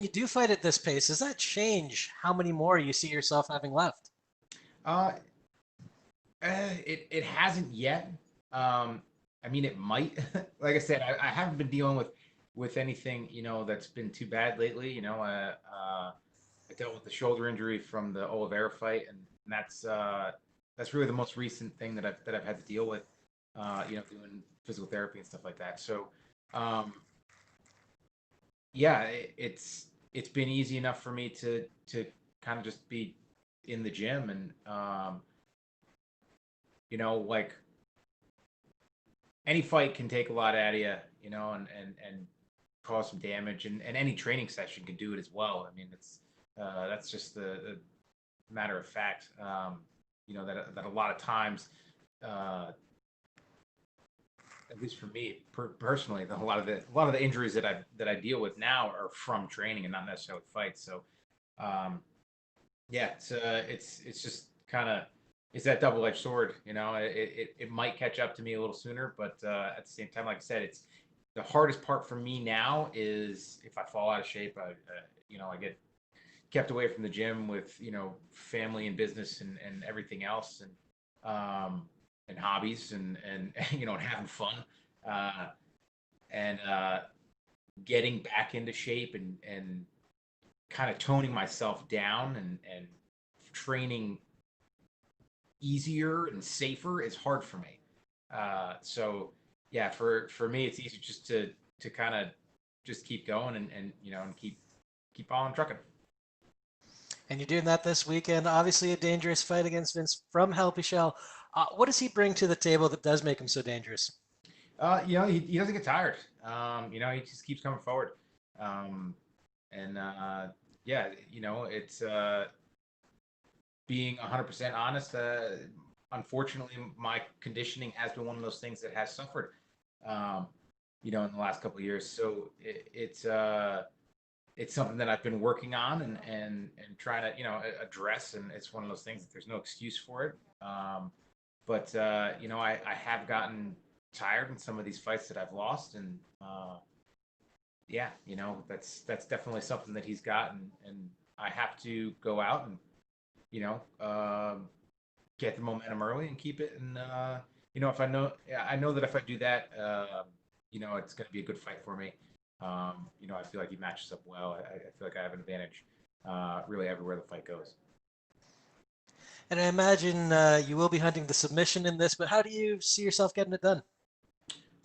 you do fight at this pace, does that change how many more you see yourself having left? Uh, it hasn't yet. I mean, it might. Like I said, I haven't been dealing with anything that's been too bad lately. I dealt with the shoulder injury from the Oliveira fight, and that's really the most recent thing that I've had to deal with. Doing physical therapy and stuff like that. So, um, yeah, it's been easy enough for me to kind of just be in the gym and like any fight can take a lot out of you, and cause some damage, and any training session can do it as well. I mean, that's just the matter of fact. That a lot of times, uh, at least for me personally, a lot of the injuries that I deal with now are from training and not necessarily fights. So, um, yeah, it's just kind of it's that double-edged sword. It might catch up to me a little sooner, but at the same time, like I said, it's the hardest part for me now is if I fall out of shape, I get kept away from the gym with family and business and everything else and hobbies and and having fun uh, and getting back into shape and kind of toning myself down and training easier and safer is hard for me. So yeah, for me, it's easy just to kind of just keep going and keep on trucking. And you're doing that this weekend. Obviously, a dangerous fight against Vince from Pichel. What does he bring to the table that does make him so dangerous? He doesn't get tired. He just keeps coming forward. Um, and yeah, it's being 100% honest. Unfortunately, my conditioning has been one of those things that has suffered, um, in the last couple of years. So it's something that I've been working on and trying to address, and it's one of those things that there's no excuse for it. But I have gotten tired in some of these fights that I've lost, and yeah, that's definitely something that he's got, and I have to go out and you know get the momentum early and keep it. And if I know that if I do that, it's going to be a good fight for me. I feel like he matches up well. I feel like I have an advantage really everywhere the fight goes. And I imagine you will be hunting the submission in this, but how do you see yourself getting it done?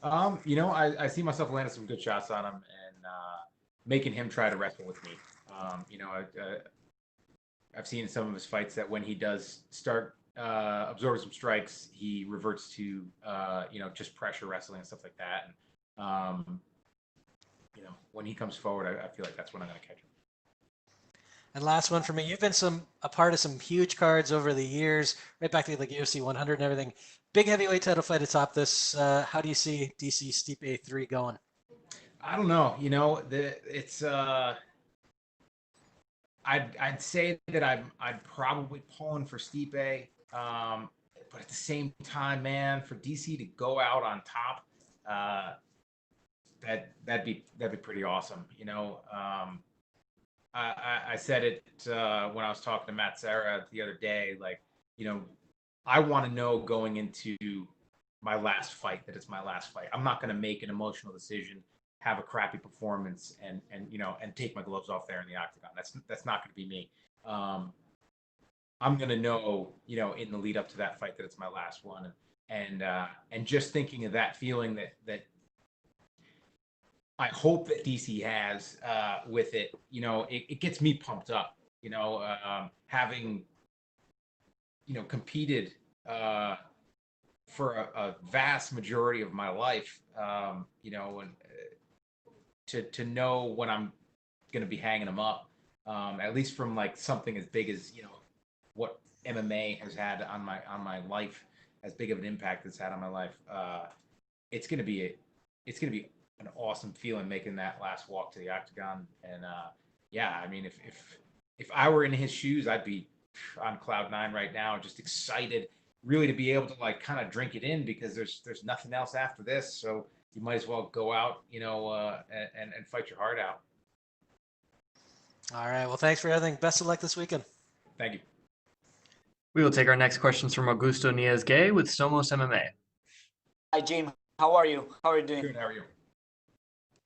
I see myself landing some good shots on him and making him try to wrestle with me. I've seen in some of his fights that when he does start absorbing some strikes, he reverts to just pressure wrestling and stuff like that. And when he comes forward, I feel like that's when I'm going to catch him. And last one for me, you've been a part of some huge cards over the years, right back to like UFC 100 and everything. Big heavyweight title fight atop this. How do you see DC Stipe 3 going? I don't know. It's I'd say that I'd probably pulling for Stipe, but at the same time, man, for DC to go out on top, uh, that'd be pretty awesome. I said it when I was talking to Matt Serra the other day. Like, you know, I want to know going into my last fight that it's my last fight. I'm not going to make an emotional decision, have a crappy performance, and take my gloves off there in the octagon. That's not going to be me. Um, I'm going to know, in the lead up to that fight that it's my last one, and just thinking of that feeling that I hope that DC has with it. It gets me pumped up. Having competed for a vast majority of my life, and to know when I'm going to be hanging them up, at least from like something as big as what MMA has had on my life, as big of an impact it's had on my life. It's gonna be it's gonna be an awesome feeling making that last walk to the octagon. And yeah, I mean, if I were in his shoes, I'd be on cloud nine right now, just excited, really to be able to like kind of drink it in because there's nothing else after this. So you might as well go out, and fight your heart out. All right. Well, thanks for everything. Best of luck this weekend. Thank you. We will take our next questions from Augusto Niez-Gay with Somos MMA. Hi, Jim. How are you? How are you doing? Good. How are you?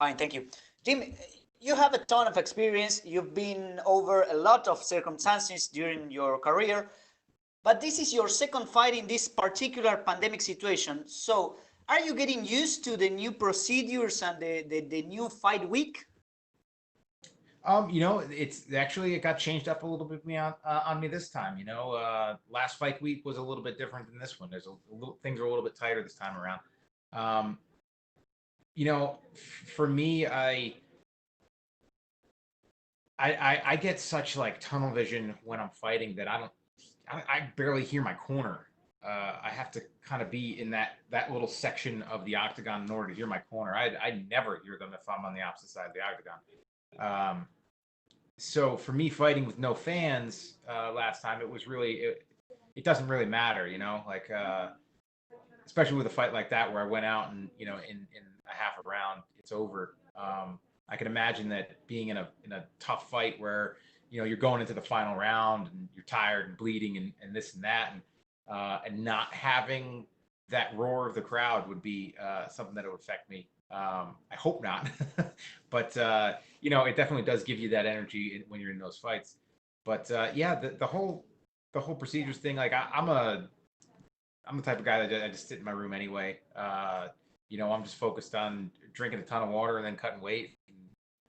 Fine, thank you. Jim, you have a ton of experience. You've been over a lot of circumstances during your career, but this is your second fight in this particular pandemic situation. So, are you getting used to the new procedures and the new fight week? It's actually it got changed up a little bit on me this time. Last fight week was a little bit different than this one. There's a little things are a little bit tighter this time around. Um, for me, I get such like tunnel vision when I'm fighting that I barely hear my corner. I have to kind of be in that little section of the octagon in order to hear my corner. I never hear them if I'm on the opposite side of the octagon. So for me, fighting with no fans last time, it was really it doesn't really matter, like especially with a fight like that where I went out and in a half a round it's over. I can imagine that being in a tough fight where you're going into the final round and you're tired and bleeding and this and that and not having that roar of the crowd would be something that would affect me. I hope not, but it definitely does give you that energy when you're in those fights. But yeah, the whole procedures thing, like I'm the type of guy that I just sit in my room anyway. I'm just focused on drinking a ton of water and then cutting weight,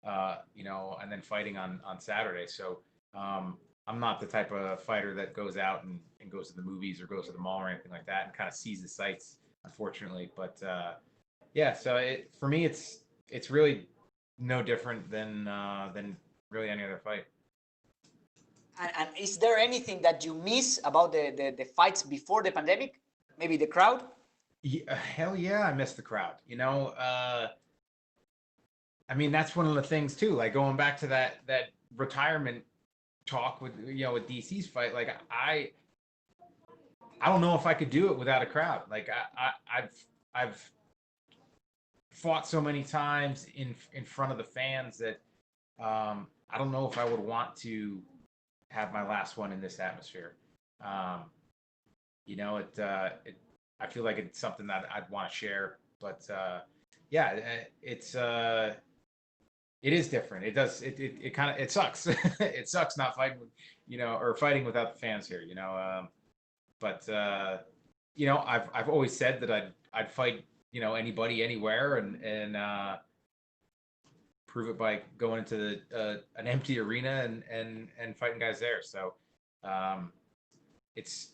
and then fighting on Saturday. So I'm not the type of fighter that goes out and goes to the movies or goes to the mall or anything like that and kind of sees the sights, unfortunately. But yeah, so for me, it's really no different than really any other fight. And is there anything that you miss about the fights before the pandemic? Maybe the crowd? Yeah, hell yeah, I miss the crowd. I mean, that's one of the things too. Like going back to that retirement talk with with DC's fight. Like I don't know if I could do it without a crowd. Like I've fought so many times in front of the fans that I don't know if I would want to have my last one in this atmosphere. I feel like it's something that I'd want to share, but yeah, it is different. It does it kind of it sucks. It sucks not fighting with, or fighting without the fans here. But I've always said that I'd fight anybody anywhere and prove it by going into an empty arena and fighting guys there. So it's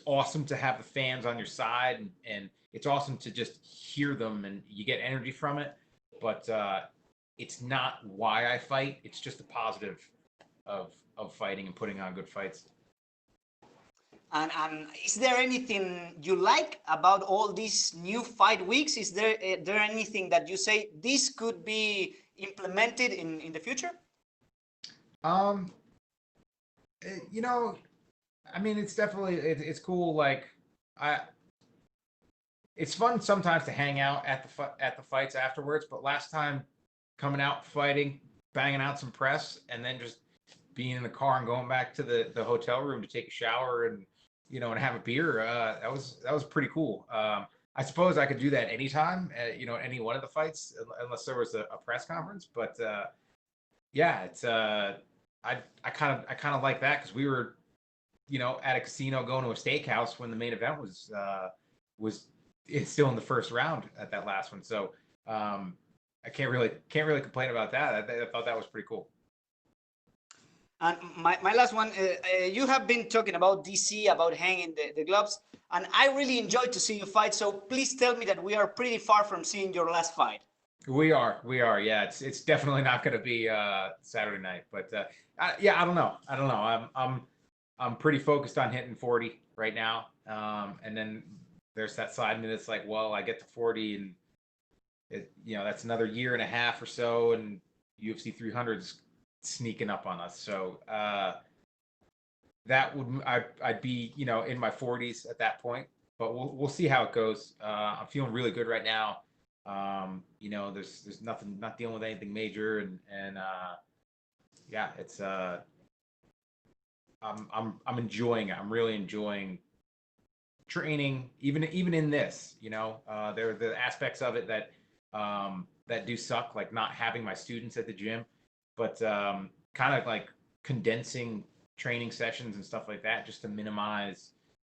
awesome to have the fans on your side and it's awesome to just hear them and you get energy from it. But it's not why I fight. It's just a positive of fighting and putting on good fights. And is there anything you like about all these new fight weeks? Is there anything that you say this could be implemented in the future? I mean, it's definitely it's cool. Like it's fun sometimes to hang out at the fights afterwards. But last time, coming out fighting, banging out some press, and then just being in the car and going back to the hotel room to take a shower and and have a beer. That was pretty cool. I suppose I could do that anytime, any one of the fights, unless there was a press conference. But yeah, it's I kind of like that because we were, at a casino going to a steakhouse when the main event was it's still in the first round at that last one. So I can't really complain about that. I thought that was pretty cool. And my last one, you have been talking about DC, about hanging the gloves, and I really enjoyed to see you fight. So please tell me that we are pretty far from seeing your last fight. We are. Yeah, it's definitely not going to be Saturday night, but yeah, I don't know. I'm pretty focused on hitting 40 right now, and then there's that side of me that's like, well, I get to 40, and that's another year and a half or so, and UFC 300's sneaking up on us. So that would I'd be in my 40s at that point, but we'll see how it goes. I'm feeling really good right now. There's nothing, not dealing with anything major, and yeah, it's I'm enjoying it. I'm really enjoying training, even in this. There are the aspects of it that that do suck, like not having my students at the gym, but kind of like condensing training sessions and stuff like that, just to minimize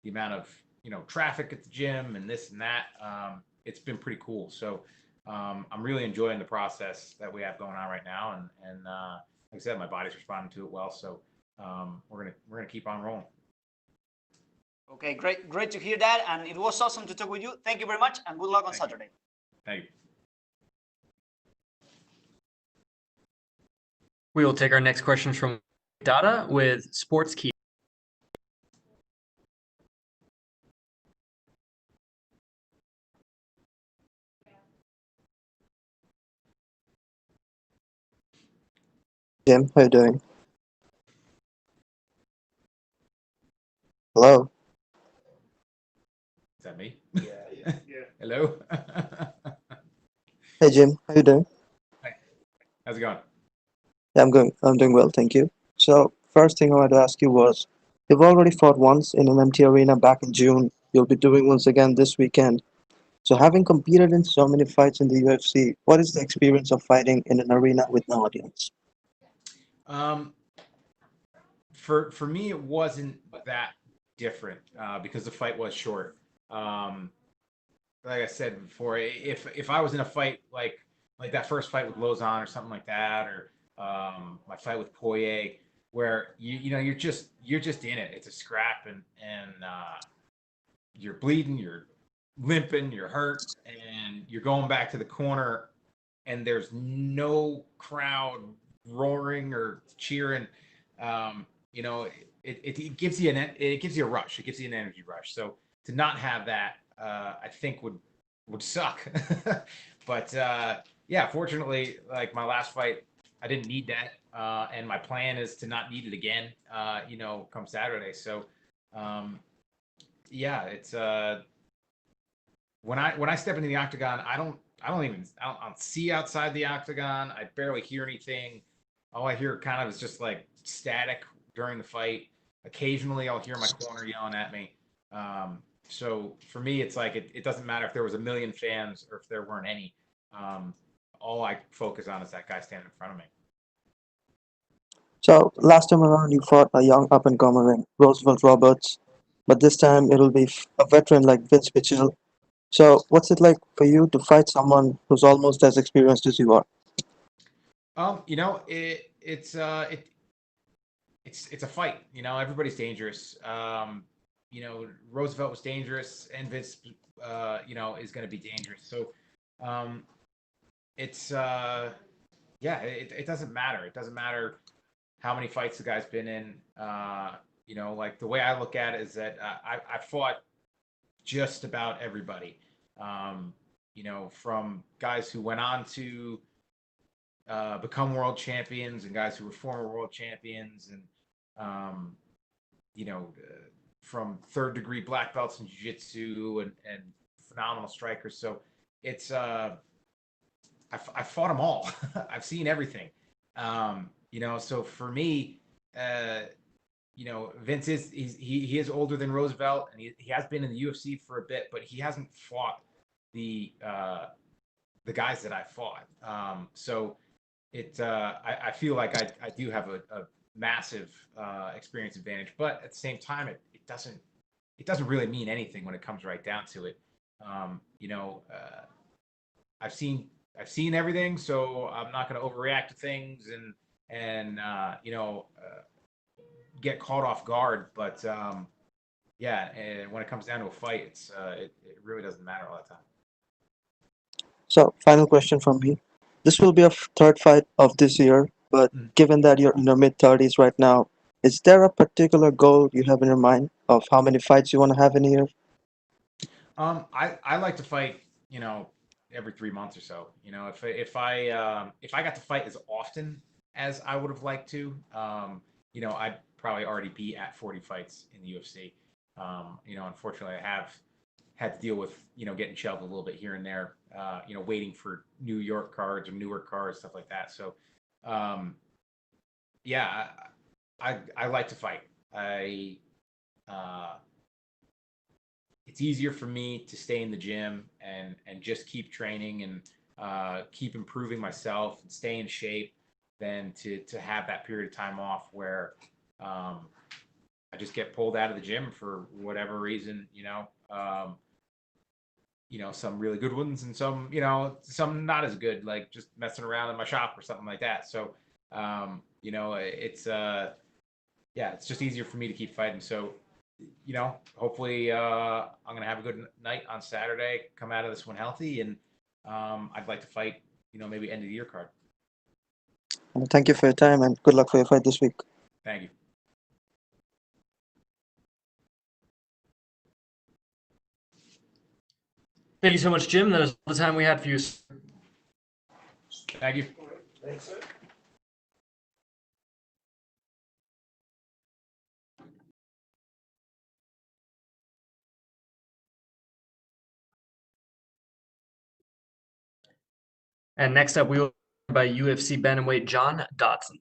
the amount of traffic at the gym and this and that. It's been pretty cool. So I'm really enjoying the process that we have going on right now, and like I said, my body's responding to it well. So we're gonna keep on rolling. Okay, great to hear that, and it was awesome to talk with you. Thank you very much, and good luck on Saturday. Thank you. We will take our next questions from Dada with Sports Key. Jim, how you doing? Hello. Is that me? Yeah. Hello. Hey Jim, how you doing? Hi. How's it going? Yeah, I'm doing well, thank you. So first thing I wanted to ask you was, you've already fought once in an empty arena back in June. You'll be doing once again this weekend. So having competed in so many fights in the UFC, what is the experience of fighting in an arena with no audience? Um, for me, it wasn't that different because the fight was short. Um, like I said before, if I was in a fight like that first fight with Lozon or something like that, or my fight with Poirier, where you're just in it. It's a scrap, and you're bleeding, you're limping, you're hurt, and you're going back to the corner, and there's no crowd roaring or cheering. Um, it gives you it gives you a rush. It gives you an energy rush. So to not have that, I think would suck. But yeah, fortunately, like my last fight, I didn't need that, and my plan is to not need it again. Come Saturday. So yeah, it's when I step into the octagon, I don't see outside the octagon. I barely hear anything. All I hear kind of is just like static during the fight. Occasionally, I'll hear my corner yelling at me. So for me, it's like it doesn't matter if there was a million fans or if there weren't any. Um, all I focus on is that guy standing in front of me. So last time around you fought a young up and comer in Roosevelt Roberts, but this time it'll be a veteran like Vince Pichel. So what's it like for you to fight someone who's almost as experienced as you are? It's a fight. Everybody's dangerous. Roosevelt was dangerous, and Vince, is going to be dangerous. So, it's yeah, it doesn't matter. It doesn't matter how many fights the guy's been in. Like the way I look at it is that I fought just about everybody. From guys who went on to become world champions and guys who were former world champions, and um, from third degree black belts in jiu-jitsu and phenomenal strikers. So it's I fought them all. I've seen everything. So for me, Vince he is older than Roosevelt, and he has been in the UFC for a bit, but he hasn't fought the guys that I fought. So I feel like I do have a massive experience advantage, but at the same time, it doesn't really mean anything when it comes right down to it. Um, you know, uh, I've seen everything, so I'm not going to overreact to things and get caught off guard. But yeah, and when it comes down to a fight, it really doesn't matter all the time. So final question from me. This will be a third fight of this year, but Mm. given that you're in your mid-30s right now, is there a particular goal you have in your mind of how many fights you want to have in a year? I like to fight, every 3 months or so. If I got to fight as often as I would have liked to, I'd probably already be at 40 fights in the UFC. Unfortunately, I have had to deal with getting shelved a little bit here and there. Waiting for New York cards or Newark cards, stuff like that. So, um, yeah, I like to fight. I uh, it's easier for me to stay in the gym and just keep training and keep improving myself and stay in shape than to have that period of time off where um, I just get pulled out of the gym for whatever reason, some really good ones and some, some not as good, like just messing around in my shop or something like that. So, it's yeah, it's just easier for me to keep fighting. So, hopefully, I'm gonna have a good night on Saturday. Come out of this one healthy, and I'd like to fight, maybe end of the year card. Thank you for your time and good luck for your fight this week. Thank you. Thank you so much, Jim. That is all the time we had for you. Thank you. Thanks, sir. And next up, we will be by UFC bantamweight John Dodson.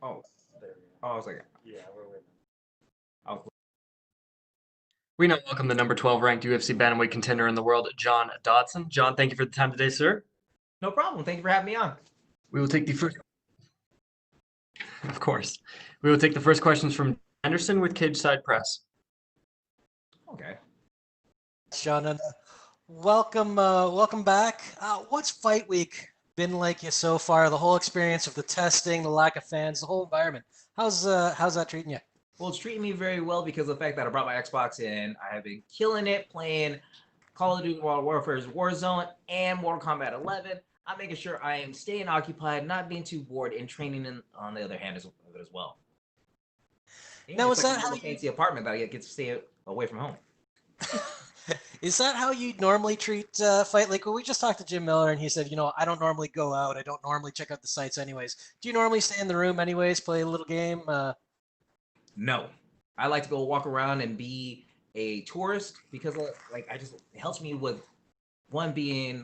Oh, I was like, I was We now welcome the number 12 ranked UFC bantamweight contender in the world, John Dodson. John, thank you for the time today, sir. no problem. Thank you for having me on. We will take the first. Of course. We will take the first questions from Anderson with Cage Side Press. Okay. John, and welcome back. What's fight week been like you so far? The whole experience of the testing, the lack of fans, the whole environment. How's that treating you? Well, it's treating me very well because of the fact that I brought my Xbox in. I have been killing it playing Call of Duty Modern Warfare's Warzone and Mortal Kombat 11. I'm making sure I am staying occupied, not being too bored, and training on the other hand as well. And Now, it's is like a that how little you fancy apartment that I get to stay away from home. is that how you normally treat fight? Like, when we just talked to Jim Miller, and he said, I don't normally go out. I don't normally check out the sites, anyways. Do you normally stay in the room, anyways, play a little game? No, I like to go walk around and be a tourist because it helps me with one being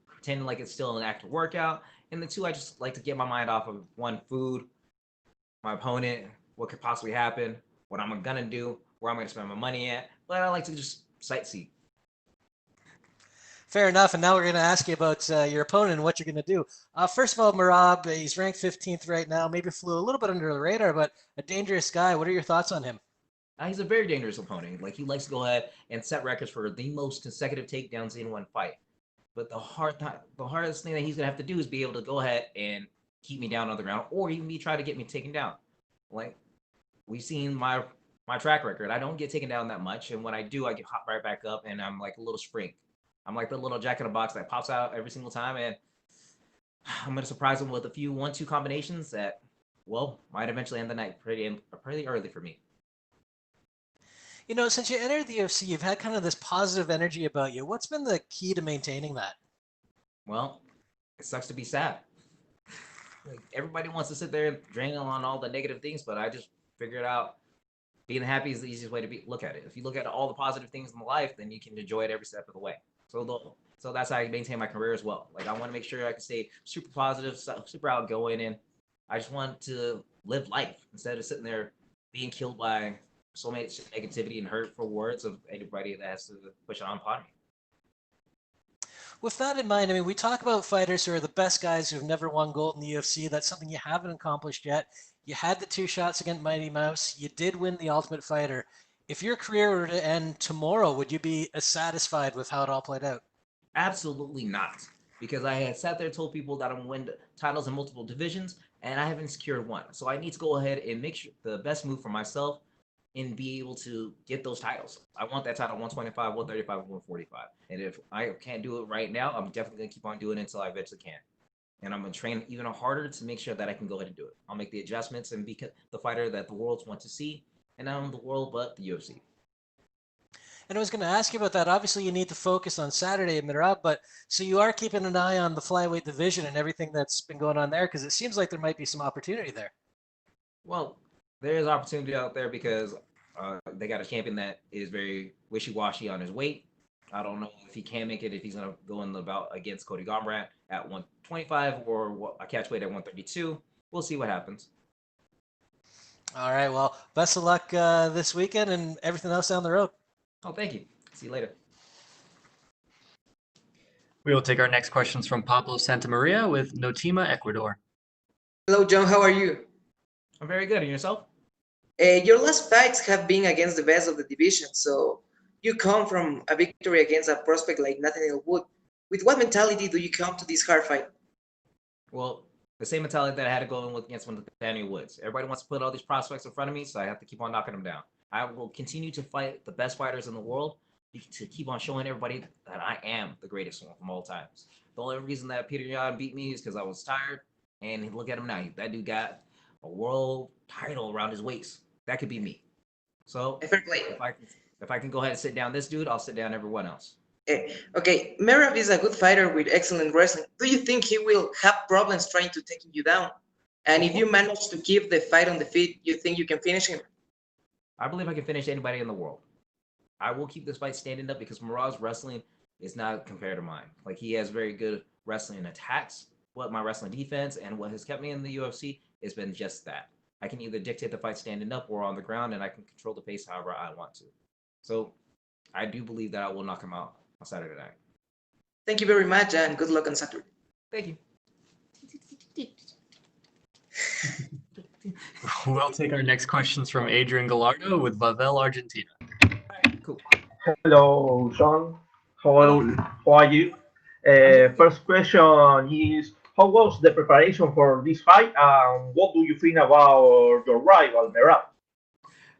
pretending like it's still an active workout, and the two I just like to get my mind off of one food, my opponent, what could possibly happen, what I'm gonna do, where I'm gonna spend my money at. But I like to just sightsee. Fair enough. And now we're going to ask you about your opponent and what you're going to do. First of all, Marab, he's ranked 15th right now. Maybe flew a little bit under the radar, but a dangerous guy. What are your thoughts on him? He's a very dangerous opponent. Like, he likes to go ahead and set records for the most consecutive takedowns in one fight. But the hardest thing that he's gonna have to do is be able to go ahead and keep me down on the ground, or even try to get me taken down. Like, we've seen my track record. I don't get taken down that much, and when I do, I get hop right back up, and I'm like a little spring. I'm like the little jack in a box that pops out every single time, and I'm gonna surprise him with a few 1-2 combinations that, well, might eventually end the night pretty early for me. Since you entered the UFC, you've had kind of this positive energy about you. What's been the key to maintaining that? Well, it sucks to be sad. Like, everybody wants to sit there and drain on all the negative things, but I just figured out being happy is the easiest way to look at it. If you look at all the positive things in life, then you can enjoy it every step of the way. So that's how I maintain my career as well. Like I want to make sure I can stay super positive, super outgoing, and I just want to live life instead of sitting there being killed by so much negativity and hurtful words of anybody that has to push it on upon me. With that in mind, I mean, we talk about fighters who are the best guys who've never won gold in the UFC. That's something you haven't accomplished yet. You had the 2 shots against Mighty Mouse. You did win the Ultimate Fighter. If your career were to end tomorrow, would you be as satisfied with how it all played out? Absolutely not. Because I had sat there and told people that I'm going to win titles in multiple divisions, and I haven't secured one. So I need to go ahead and make sure the best move for myself and be able to get those titles. I want that title 125, 135, 145. And if I can't do it right now, I'm definitely going to keep on doing it until I eventually can. And I'm going to train even harder to make sure that I can go ahead and do it. I'll make the adjustments and be the fighter that the world wants to see. And not only the world, but the UFC. And I was going to ask you about that. Obviously, you need to focus on Saturday at Mirab, but so you are keeping an eye on the flyweight division and everything that's been going on there, because it seems like there might be some opportunity there. Well, there is opportunity out there because they got a champion that is very wishy-washy on his weight. I don't know if he can make it, if he's going to go in the bout against Cody Garbrandt at 125 or a catch weight at 132. We'll see what happens. All right. Well, best of luck this weekend and everything else down the road. Oh, thank you. See you later. We will take our next questions from Pablo Santamaria with Notima, Ecuador. Hello, John. How are you? I'm very good. And yourself? Your last fights have been against the best of the division, so you come from a victory against a prospect like Nathaniel Wood. With what mentality do you come to this hard fight? Well, the same mentality that I had to go in with against Nathaniel Woods. Everybody wants to put all these prospects in front of me, so I have to keep on knocking them down. I will continue to fight the best fighters in the world to keep on showing everybody that I am the greatest one from all times. The only reason that Peter Yan beat me is because I was tired, and look at him now. That dude got a world title around his waist. That could be me. So Fair play. if I can go ahead and sit down this dude, I'll sit down everyone else. Okay, Merab is a good fighter with excellent wrestling. Do you think he will have problems trying to take you down? And if you manage to keep the fight on the feet, you think you can finish him? I believe I can finish anybody in the world. I will keep this fight standing up because Murad's wrestling is not compared to mine. Like, he has very good wrestling attacks. What my wrestling defense and what has kept me in the UFC has been just that. I can either dictate the fight standing up or on the ground, and I can control the pace however I want to. So I do believe that I will knock him out on Saturday night. Thank you very much, and good luck on Saturday. Thank you. We'll take our next questions from Adrian Gallardo with Bavel, Argentina. Cool. Hello, John. How are you? First question is, how was the preparation for this fight, and what do you think about your rival, Merab?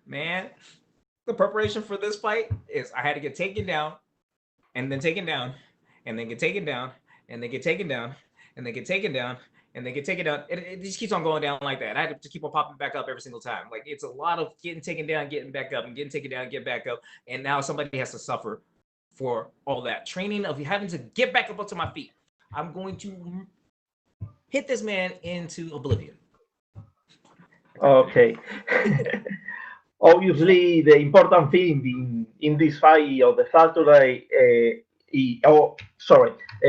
Man, the preparation for this fight is I had to get taken down, and then taken down, and then get taken down, and then get taken down, and then get taken down, and then get taken down. It just keeps on going down like that. I had to keep on popping back up every single time. Like, it's a lot of getting taken down, getting back up, and getting taken down, get back up. And now somebody has to suffer for all that training of having to get back up onto my feet. I'm going to hit this man into oblivion. Okay. Obviously, the important thing in this fight of the Saturday,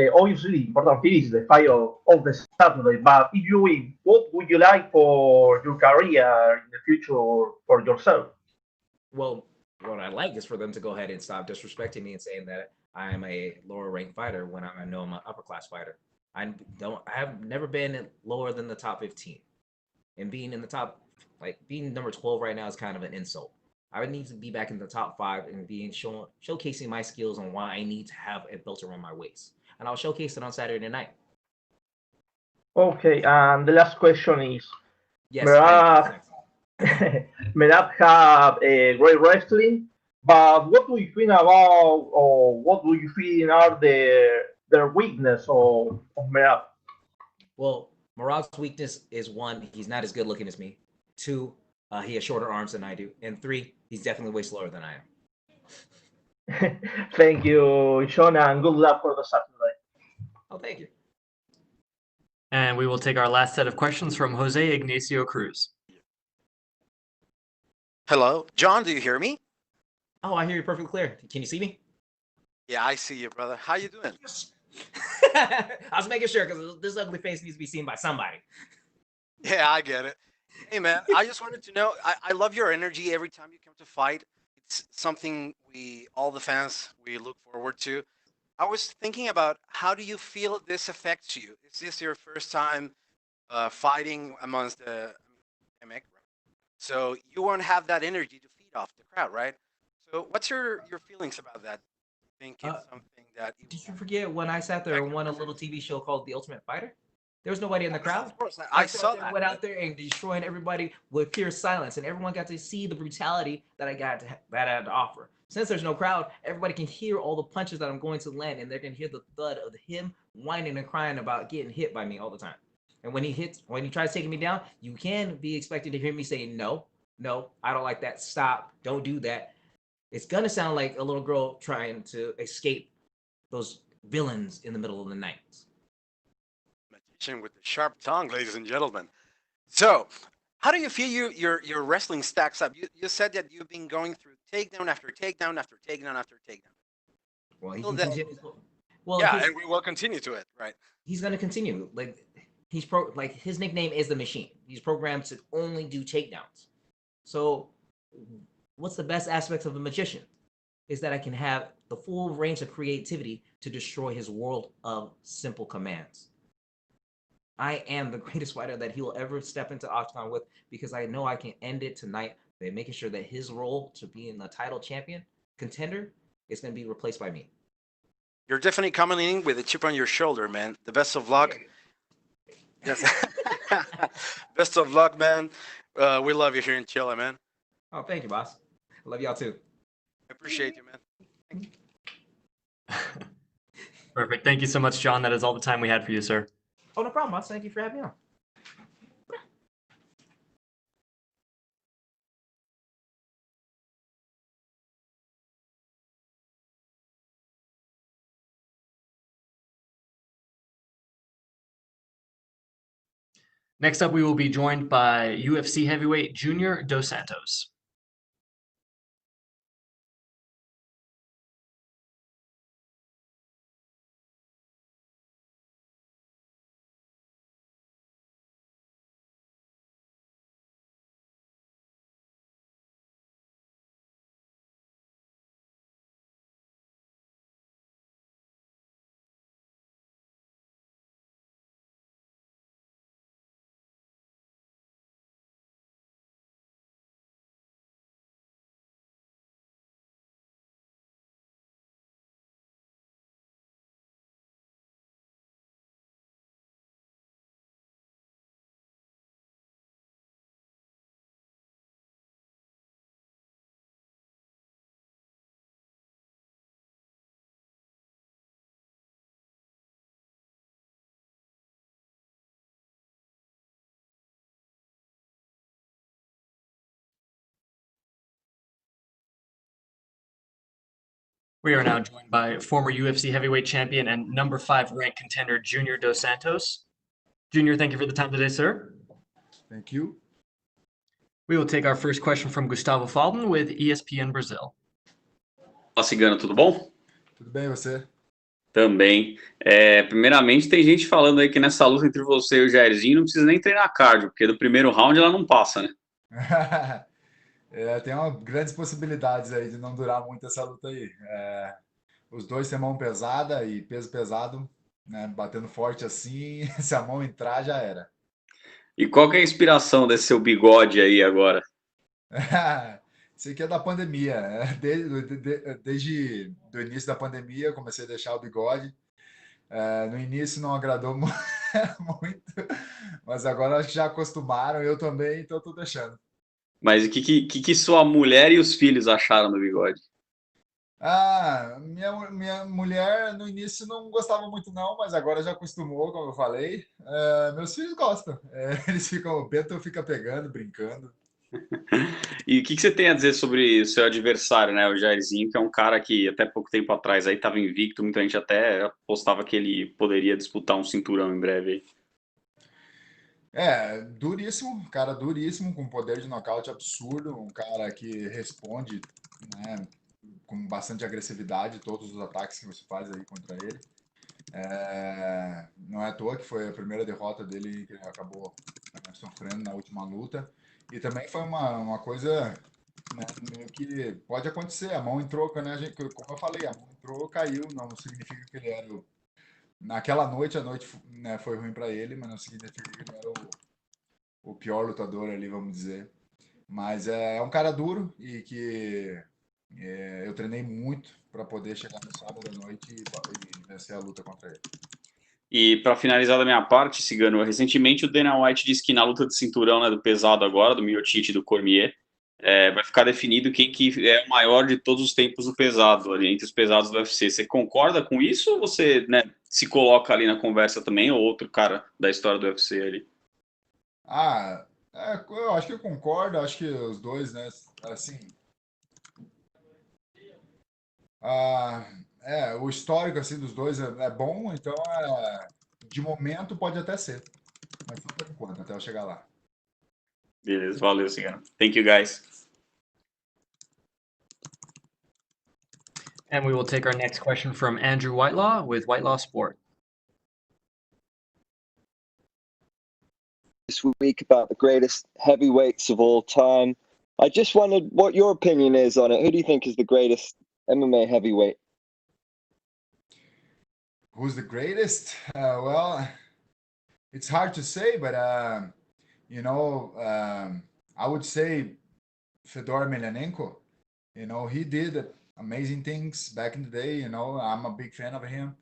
obviously, the important thing is the fight of the Saturday. But if you win, what would you like for your career in the future for yourself? Well, what I like is for them to go ahead and stop disrespecting me and saying that I am a lower ranked fighter when I know I'm an upper class fighter. I have never been lower than the top 15, and being in the top, like being number 12 right now is kind of an insult. I would need to be back in the top 5 and showcasing my skills on why I need to have a belt around my waist, and I'll showcase it on Saturday night. Okay, and the last question is, Yes, Merab have a great wrestling, but what do you think about, or what do you think are their weakness of Merab? Well, Murad's weakness is 1, he's not as good looking as me. 2, he has shorter arms than I do. And 3, he's definitely way slower than I am. Thank you, Sean, and good luck for the Saturday. Oh, thank you. And we will take our last set of questions from Jose Ignacio Cruz. Hello, John, do you hear me? Oh, I hear you perfectly clear. Can you see me? Yeah, I see you, brother. How you doing? I was making sure because this ugly face needs to be seen by somebody. Yeah, I get it. Hey, man, I just wanted to know. I love your energy every time you come to fight. It's something all the fans, we look forward to. I was thinking about how do you feel this affects you? Is this your first time fighting amongst the MMA? So you won't have that energy to feed off the crowd, right? So what's your feelings about that? Do you think Uh, it's something that it Did you will forget when I sat there and won a little TV show called The Ultimate Fighter? There was nobody in the crowd. Of course, I I sat saw there and that. went out there and destroying everybody with pure silence, and everyone got to see the brutality that that I had to offer. Since there's no crowd, everybody can hear all the punches that I'm going to land, and they can hear the thud of him whining and crying about getting hit by me all the time. And when he tries taking me down, you can be expected to hear me say, no, no, I don't like that. Stop. Don't do that. It's gonna sound like a little girl trying to escape those villains in the middle of the night. Magician with the sharp tongue, ladies and gentlemen. So, how do you feel your wrestling stacks up? You said that you've been going through takedown after takedown after takedown after takedown. Well, he Till can then, continue. Well, yeah, and we will continue to it, right? he's gonna continue. Like his nickname is the Machine. He's programmed to only do takedowns. So, what's the best aspects of a magician? Is that I can have the full range of creativity to destroy his world of simple commands. I am the greatest fighter that he will ever step into octagon with because I know I can end it tonight by making sure that his role to being the title champion contender is going to be replaced by me. You're definitely coming in with a chip on your shoulder, man. The best of luck. Yes. Best of luck, man. We love you here in Chile, man. Oh, thank you, boss. I love y'all too. I appreciate you, man. Perfect. Thank you so much, John. That is all the time we had for you, sir. Oh, no problem, boss. Thank you for having me on. Next up, we will be joined by UFC heavyweight Junior Dos Santos. We are now joined by former UFC heavyweight champion and number 5 ranked contender Junior Dos Santos. Junior, thank you for the time today, sir. Thank you. We will take our first question from Gustavo Falden with ESPN Brazil. Fala, Cigano, tudo bom? Tudo bem, você? Também. Primeiramente, tem gente falando aí que nessa luta entre você e o Jairzinho não precisa nem treinar cardio, porque do primeiro round ela não passa, né? Tem grandes possibilidades aí de não durar muito essa luta aí. Os dois têm mão pesada e peso pesado, né, batendo forte assim, se a mão entrar, já era. E qual que é a inspiração desse seu bigode aí agora? Isso aqui é da pandemia, né? Desde o início da pandemia, eu comecei a deixar o bigode. No início não agradou muito, mas agora acho que já acostumaram, eu também, então estou deixando. Mas o que sua mulher e os filhos acharam do bigode? Minha mulher no início não gostava muito não, mas agora já acostumou, como eu falei. Meus filhos gostam. Eles ficam, o Bento fica pegando, brincando. E o que você tem a dizer sobre o seu adversário, né? O Jairzinho, que é um cara que até pouco tempo atrás aí estava invicto, muita gente até apostava que ele poderia disputar um cinturão em breve aí. Duríssimo, cara duríssimo, com poder de nocaute absurdo, um cara que responde, né, com bastante agressividade todos os ataques que você faz aí contra ele. Não é à toa que foi a primeira derrota dele que ele acabou sofrendo na última luta. E também foi uma coisa, né, meio que pode acontecer. A mão entrou, né, como eu falei, a mão entrou, caiu. Não significa que ele era naquela noite, a noite, né, foi ruim para ele, mas não significa que ele era o pior lutador ali, vamos dizer. Mas é um cara duro e que eu treinei muito para poder chegar no sábado à noite e vencer a luta contra ele. E para finalizar da minha parte, Cigano, recentemente o Dana White disse que na luta de cinturão, né, do pesado agora, do Miocic e do Cormier, vai ficar definido quem que é o maior de todos os tempos do pesado, ali, entre os pesados do UFC. Você concorda com isso ou você, né, se coloca ali na conversa também, ou outro cara da história do UFC ali? Eu acho que eu concordo, acho que os dois, né, assim, o histórico, assim, dos dois é bom, então, de momento pode até ser, mas só por enquanto, até eu chegar lá. Beleza, valeu, Cigano. Thank you, guys. And we will take our next question from Andrew Whitelaw with Whitelaw Sport. This week about the greatest heavyweights of all time. I just wondered what your opinion is on it. Who do you think is the greatest MMA heavyweight? Who's the greatest? Well, it's hard to say, but you know, I would say Fedor Emelianenko. You know, he did amazing things back in the day. You know, I'm a big fan of him,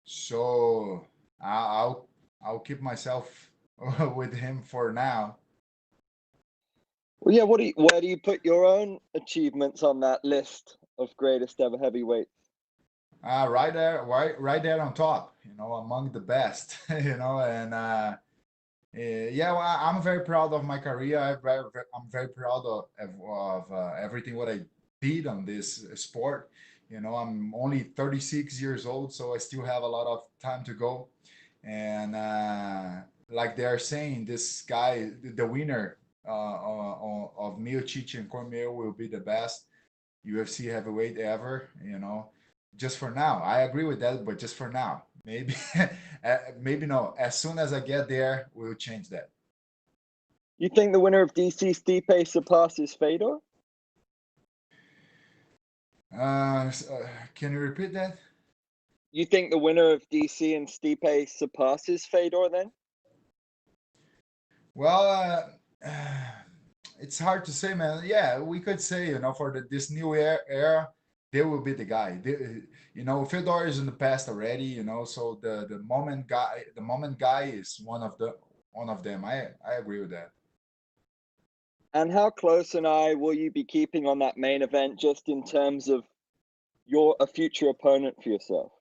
so I'll keep myself with him for now. Well, yeah. Where do you put your own achievements on that list of greatest ever heavyweights? Right there on top. You know, among the best. You know, and yeah, well, I'm very proud of my career. I'm very proud of everything what I did on this sport. You know, I'm only 36 years old, so I still have a lot of time to go. And like they are saying, this guy, the winner of Miocic and Cormier will be the best UFC heavyweight ever. You know, just for now. I agree with that, but just for now. Maybe, maybe no. As soon as I get there, we'll change that. You think the winner of DC Stipe surpasses Fedor? Can you repeat that? You think the winner of DC and Stipe surpasses Fedor then? Well, it's hard to say, man. Yeah, we could say, you know, for this new era, they will be the guy. You know, Fedor is in the past already, you know, so the moment guy is one of them. I agree with that. And how close an eye will you be keeping on that main event, just in terms of a future opponent for yourself?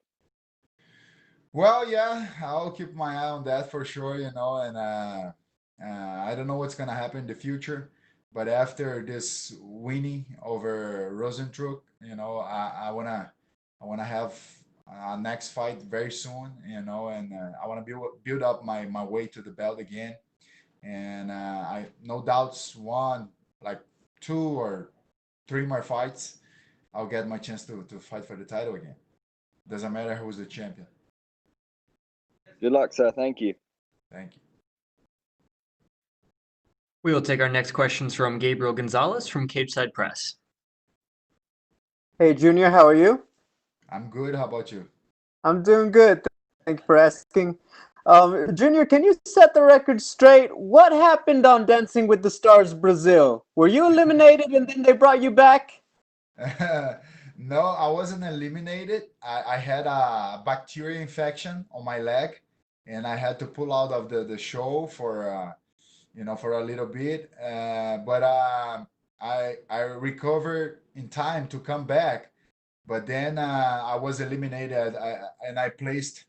Well, yeah, I'll keep my eye on that for sure, you know, and I don't know what's gonna happen in the future, but after this winning over Rosenstruck, you know, I wanna have a next fight very soon, you know, and I wanna build up my way to the belt again, and I no doubts one, like 2 or 3 more fights, I'll get my chance to fight for the title again. Doesn't matter who's the champion. Good luck, sir. Thank you. Thank you. We will take our next questions from Gabriel Gonzalez from Cageside Press. Hey, Junior, how are you? I'm good. How about you? I'm doing good. Thank you for asking. Junior, can you set the record straight? What happened on Dancing with the Stars Brazil? Were you eliminated and then they brought you back? No, I wasn't eliminated. I had a bacteria infection on my leg, and I had to pull out of the show for you know, for a little bit. But I recovered in time to come back. But then I was eliminated, and I placed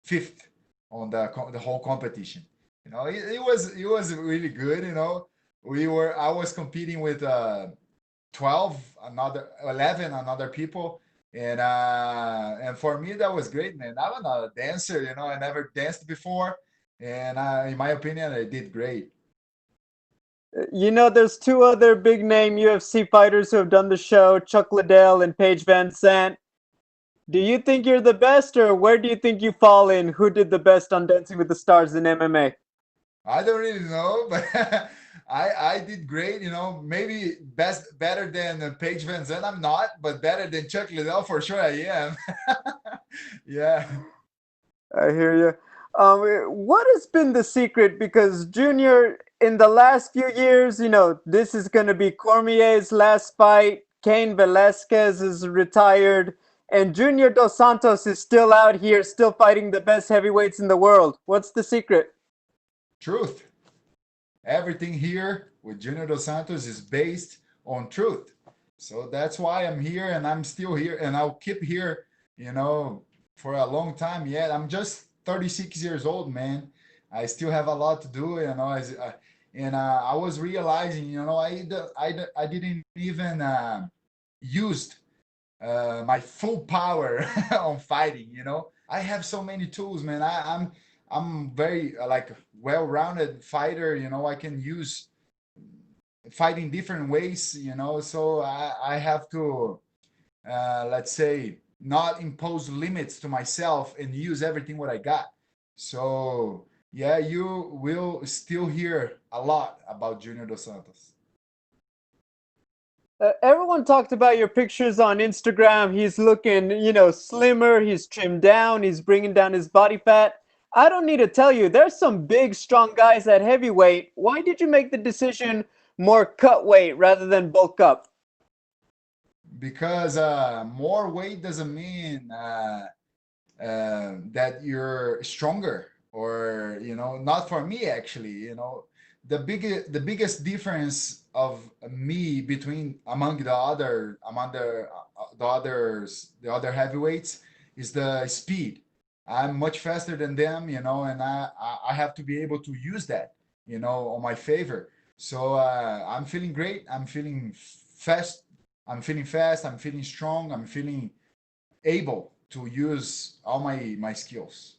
5th on the whole competition. You know, it was really good. You know, I was competing with 11 another people, and for me that was great, man. I'm not a dancer, you know. I never danced before, and in my opinion, I did great. You know, there's two other big name UFC fighters who have done the show, Chuck Liddell and Paige Van Sant. Do you think you're the best, or where do you think you fall in? Who did the best on Dancing with the Stars in MMA? I don't really know, but I did great. You know, maybe better than Paige Van Zandt. I'm not, but better than Chuck Liddell for sure. I am. Yeah. I hear you. What has been the secret? Because Junior, in the last few years, you know, this is going to be Cormier's last fight. Cain Velasquez is retired, and Junior Dos Santos is still out here, still fighting the best heavyweights in the world. What's the secret? Truth. Everything here with Junior Dos Santos is based on truth. So that's why I'm here, and I'm still here, and I'll keep here, you know, for a long time yet. I'm just 36 years old, man. I still have a lot to do, you know. I was realizing, you know, I didn't even used my full power on fighting. You know, I have so many tools, man. I'm very like well-rounded fighter. You know, I can use fight in different ways. You know, so I have to let's say not impose limits to myself and use everything what I got. So yeah, you will still hear a lot about Junior Dos Santos. Everyone talked about your pictures on Instagram. He's looking, you know, slimmer. He's trimmed down. He's bringing down his body fat. I don't need to tell you, there's some big, strong guys at heavyweight. Why did you make the decision more cut weight rather than bulk up? Because more weight doesn't mean that you're stronger, or you know, not for me actually. You know, the biggest difference of me between among the other heavyweights is the speed. I'm much faster than them, you know, and I have to be able to use that, you know, on my favor. So I'm feeling great. I'm feeling fast. I'm feeling strong. I'm feeling able to use all my skills.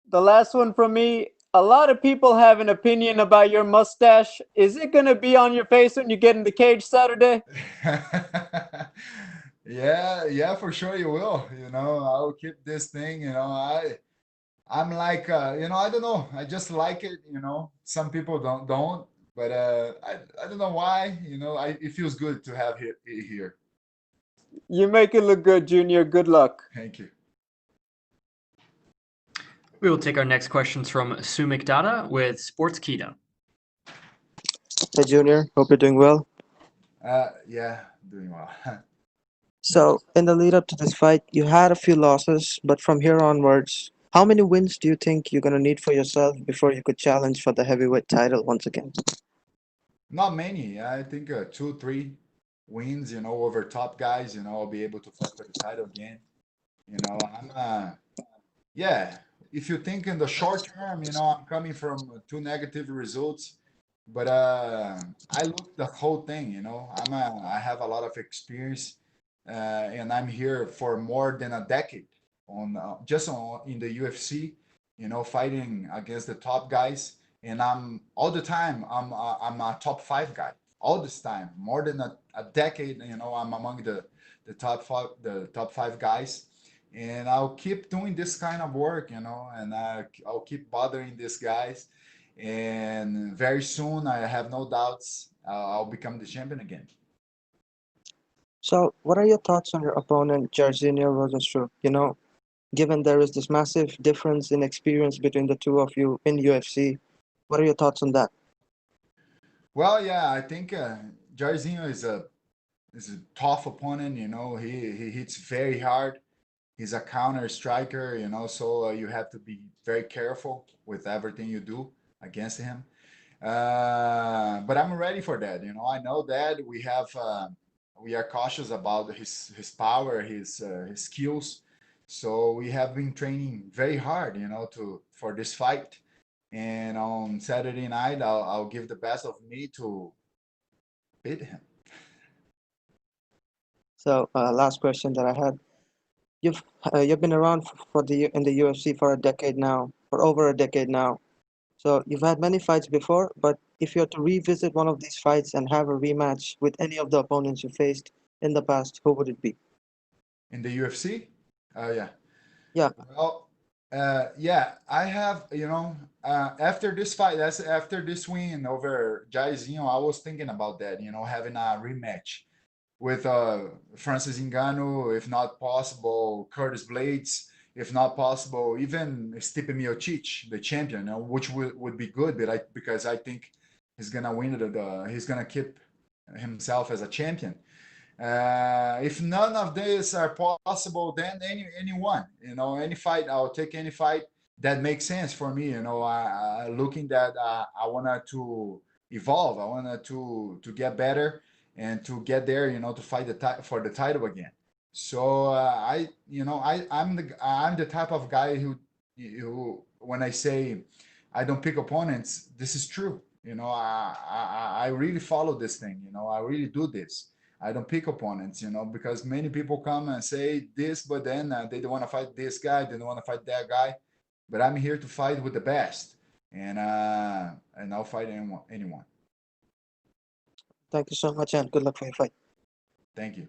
The last one from me. A lot of people have an opinion about your mustache. Is it going to be on your face when you get in the cage Saturday? Yeah, for sure you will. You know, I'll keep this thing. You know, I'm like, you know, I don't know. I just like it. You know, some people don't, but I don't know why. You know, it feels good to have it here. You make it look good, Junior. Good luck. Thank you. We will take our next questions from Sumik Dada with Sports Keto. Hey, Junior. Hope you're doing well. Yeah, doing well. So, in the lead up to this fight, you had a few losses, but from here onwards, how many wins do you think you're going to need for yourself before you could challenge for the heavyweight title once again? Not many. I think 2, 3 wins. You know, over top guys. You know, I'll be able to fight for the title again. You know, yeah. If you think in the short term, you know, I'm coming from 2 negative results, but I look the whole thing. You know, I have a lot of experience, and I'm here for more than a decade on in the UFC. You know, fighting against the top guys, and I'm all the time. I'm a top 5 guy all this time, more than a decade. You know, I'm among the top 5 guys, and I'll keep doing this kind of work, you know, and I'll keep bothering these guys. And very soon, I have no doubts, I'll become the champion again. So, what are your thoughts on your opponent, Jairzinho Rozenstruik? You know, given there is this massive difference in experience between the two of you in UFC, what are your thoughts on that? Well, yeah, I think Jairzinho is a tough opponent. You know, he hits very hard. He's a counter striker, you know, so you have to be very careful with everything you do against him. But I'm ready for that. You know, I know that we are cautious about his power, his skills. So we have been training very hard, you know, for this fight. And on Saturday night, I'll give the best of me to beat him. So, last question that I had. You've been around for the in the UFC for a decade now, for over a decade now. So you've had many fights before, but if you had to revisit one of these fights and have a rematch with any of the opponents you faced in the past, who would it be? In the UFC? Yeah. Yeah, Well, yeah, I have, after this fight, that's after this win over Jairzinho, I was thinking about that, having a rematch with Francis Ngannou, if not possible, Curtis Blades, if not possible, even Stipe Miocic, the champion, which would be good, because I think he's gonna win he's gonna keep himself as a champion. If none of these are possible, then anyone, any fight, I'll take any fight that makes sense for me. Looking that I wanted to evolve, I wanted to get better and to get there, to fight for the title again. So I'm the type of guy who when I say I don't pick opponents, this is true. I really follow this thing. I really do this. I don't pick opponents, because many people come and say this, but then they don't want to fight this guy, they don't want to fight that guy. But I'm here to fight with the best, and I'll fight anyone. thank you so much and good luck for your fight. Thank you.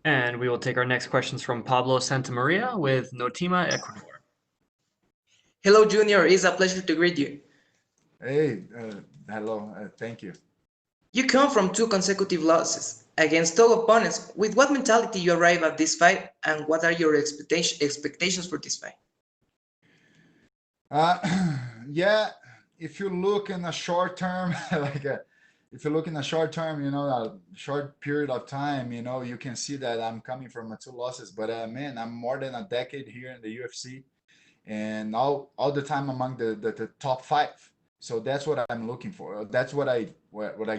And we will take our next questions from Pablo Santamaria with Notima, Ecuador. Hello, Junior. It's a pleasure to greet you. Hey, hello, thank you. You come from 2 consecutive losses against top opponents. With what mentality you arrive at this fight, and what are your expectations for this fight? Yeah, if you look in a short term, if you look in a short term, a short period of time, you can see that I'm coming from 2 losses. But man, I'm more than a decade here in the UFC, and all the time among the top 5. So that's what I'm looking for. That's what I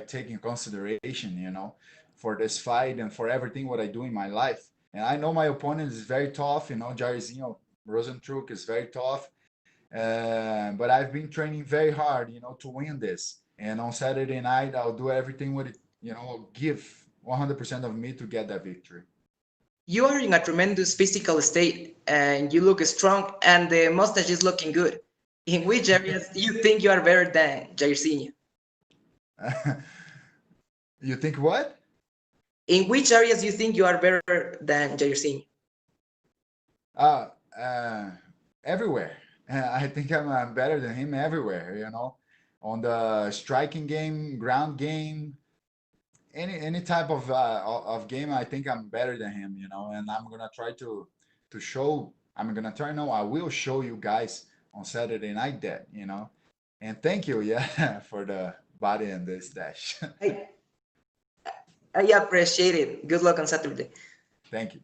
take in consideration, for this fight and for everything what I do in my life. And I know my opponent is very tough. Jairzinho Rosenstruck is very tough. But I've been training very hard, to win this. And on Saturday night, I'll do everything with it, give 100% of me to get that victory. You are in a tremendous physical state, and you look strong, and the mustache is looking good. In which areas do you think you are better than Jairzinho? You think what? In which areas do you think you are better than Jairzinho? Everywhere. I think I'm better than him everywhere, on the striking game, ground game, any type of game. I think I'm better than him, and I'm gonna try to show. I'm gonna try. No, I will show you guys on Saturday night that, And thank you, yeah, for the body and the stash. I appreciate it. Good luck on Saturday. Thank you.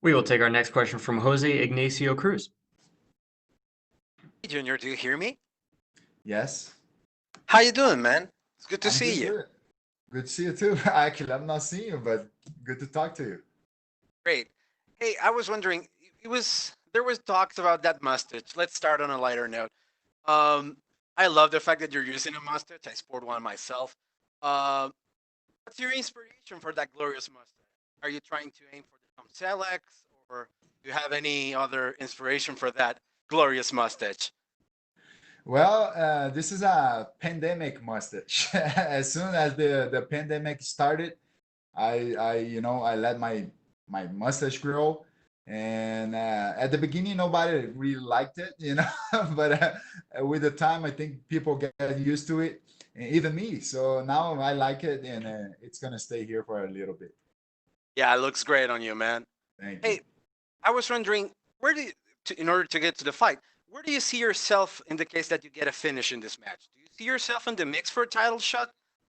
We will take our next question from Jose Ignacio Cruz. Hey, Junior, do you hear me? Yes. How you doing, man? It's good to I'm see doing you. good. Good to see you too. Actually, I'm not seeing you, but good to talk to you. Great. Hey, I was wondering, there was talks about that mustache. Let's start on a lighter note. I love the fact that you're using a mustache. I sport one myself. What's your inspiration for that glorious mustache? Are you trying to aim for the Tom Sellecks, or do you have any other inspiration for that glorious mustache? Well, this is a pandemic mustache. As soon as the pandemic started, I let my mustache grow, and at the beginning nobody really liked it, but with the time I think people get used to it, and even me. So now I like it, and it's gonna stay here for a little bit. Yeah, it looks great on you, man. Thank you. Hey, I was wondering, in order to get to the fight, where do you see yourself in the case that you get a finish in this match? Do you see yourself in the mix for a title shot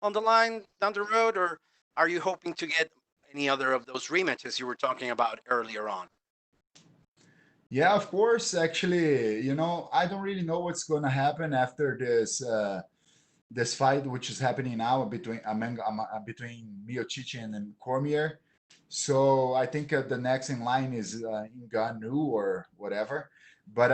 on the line down the road, or are you hoping to get any other of those rematches you were talking about earlier on? Yeah, of course. Actually, I don't really know what's gonna happen after this fight, which is happening now between Miocic and Cormier. So I think the next in line is Ngannou or whatever. But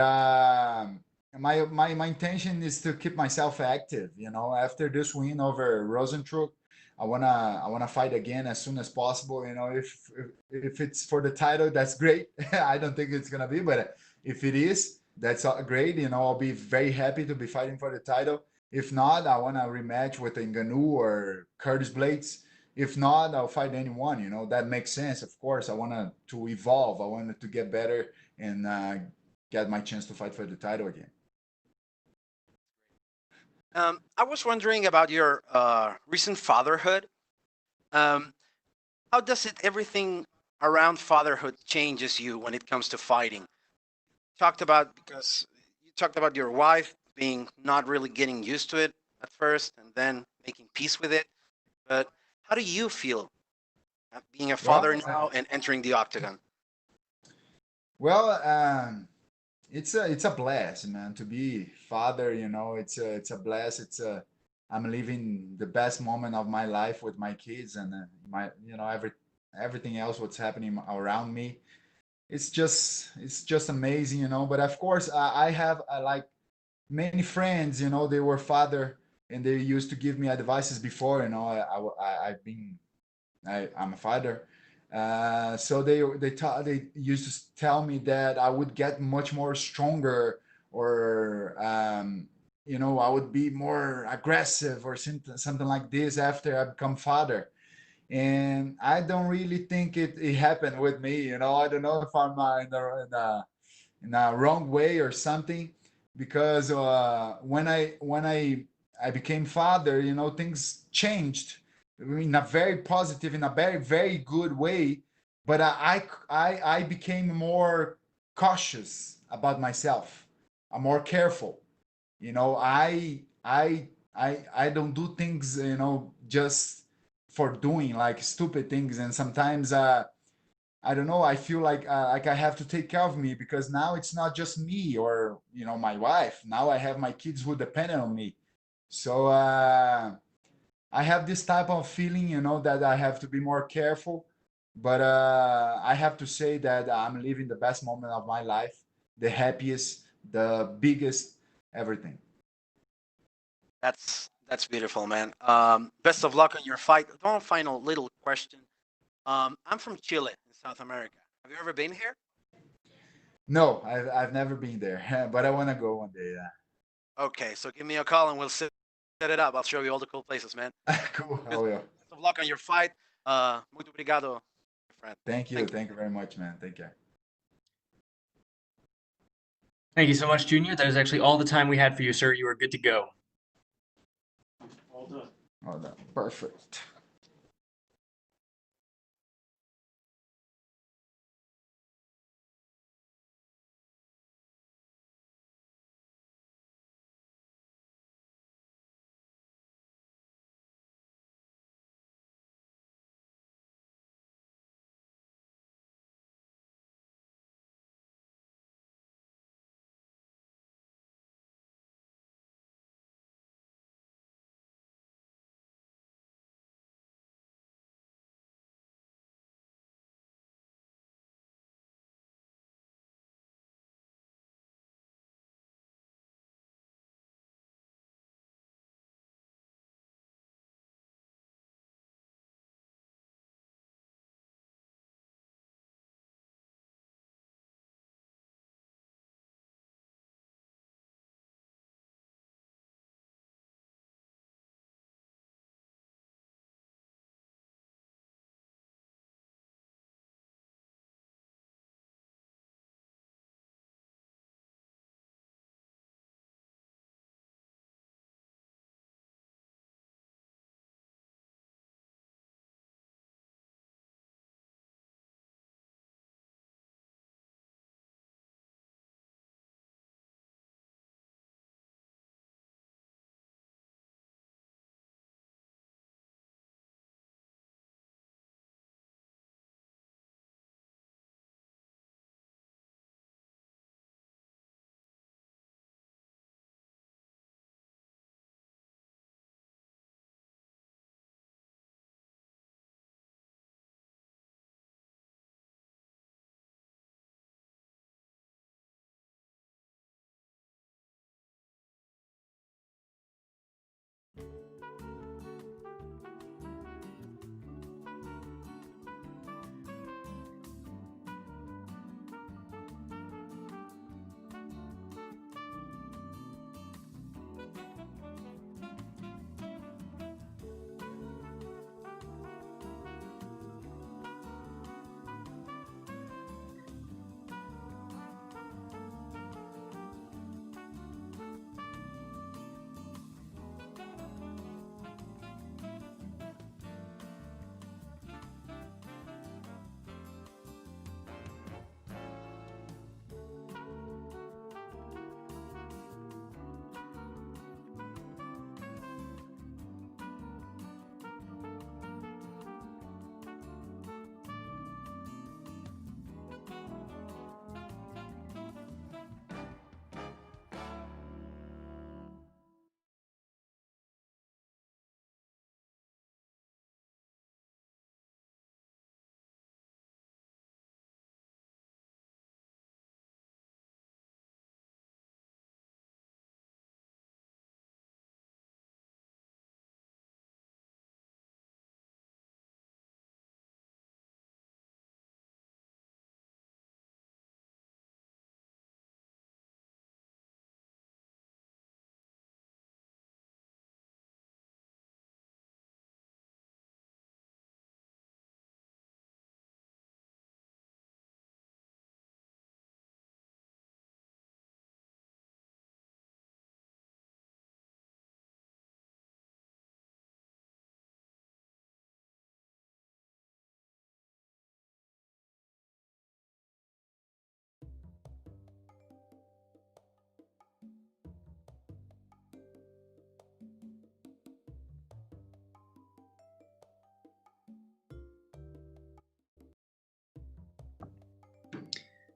my intention is to keep myself active. After this win over Rosenstruck, I wanna fight again as soon as possible. If it's for the title, that's great. I don't think it's gonna be, but if it is, that's great. I'll be very happy to be fighting for the title. If not, I want to rematch with Ngannou or Curtis Blades. If not, I'll fight anyone. That makes sense. Of course, I want to evolve. I wanted to get better and get my chance to fight for the title again. I was wondering about your recent fatherhood. Um, how does everything around fatherhood changes you when it comes to fighting? Because you talked about your wife being not really getting used to it at first and then making peace with it. But how do you feel being a father Well, now and entering the octagon? well, it's a blast, man, to be father. It's a blast. I'm living the best moment of my life with my kids and my everything else what's happening around me. It's just amazing. But of course, I have like many friends. They were father and they used to give me advices before. I'm a father. So they used to tell me that I would get much more stronger, or I would be more aggressive or something like this after I become father. And I don't really think it happened with me. I don't know if I'm in a wrong way or something, because when I became father, things changed in a very positive, in a very very good way. But I became more cautious about myself. I'm more careful. I don't do things just for doing like stupid things. And sometimes I don't know. I feel like I have to take care of me, because now it's not just me or my wife. Now I have my kids who depend on me. So I have this type of feeling, that I have to be more careful. But I have to say that I'm living the best moment of my life, the happiest, the biggest, everything. That's beautiful, man. Best of luck on your fight. One final little question. I'm from Chile in South America. Have you ever been here? No, I've never been there, but I want to go one day. Okay, so give me a call and we'll set it up. I'll show you all the cool places, man. Cool. I Best will. of luck on your fight. Muito obrigado, my friend. Thank you. Thank you. Thank you very much, man. Take care. Thank you so much, Junior. That is actually all the time we had for you, sir. You are good to go. All done. Perfect.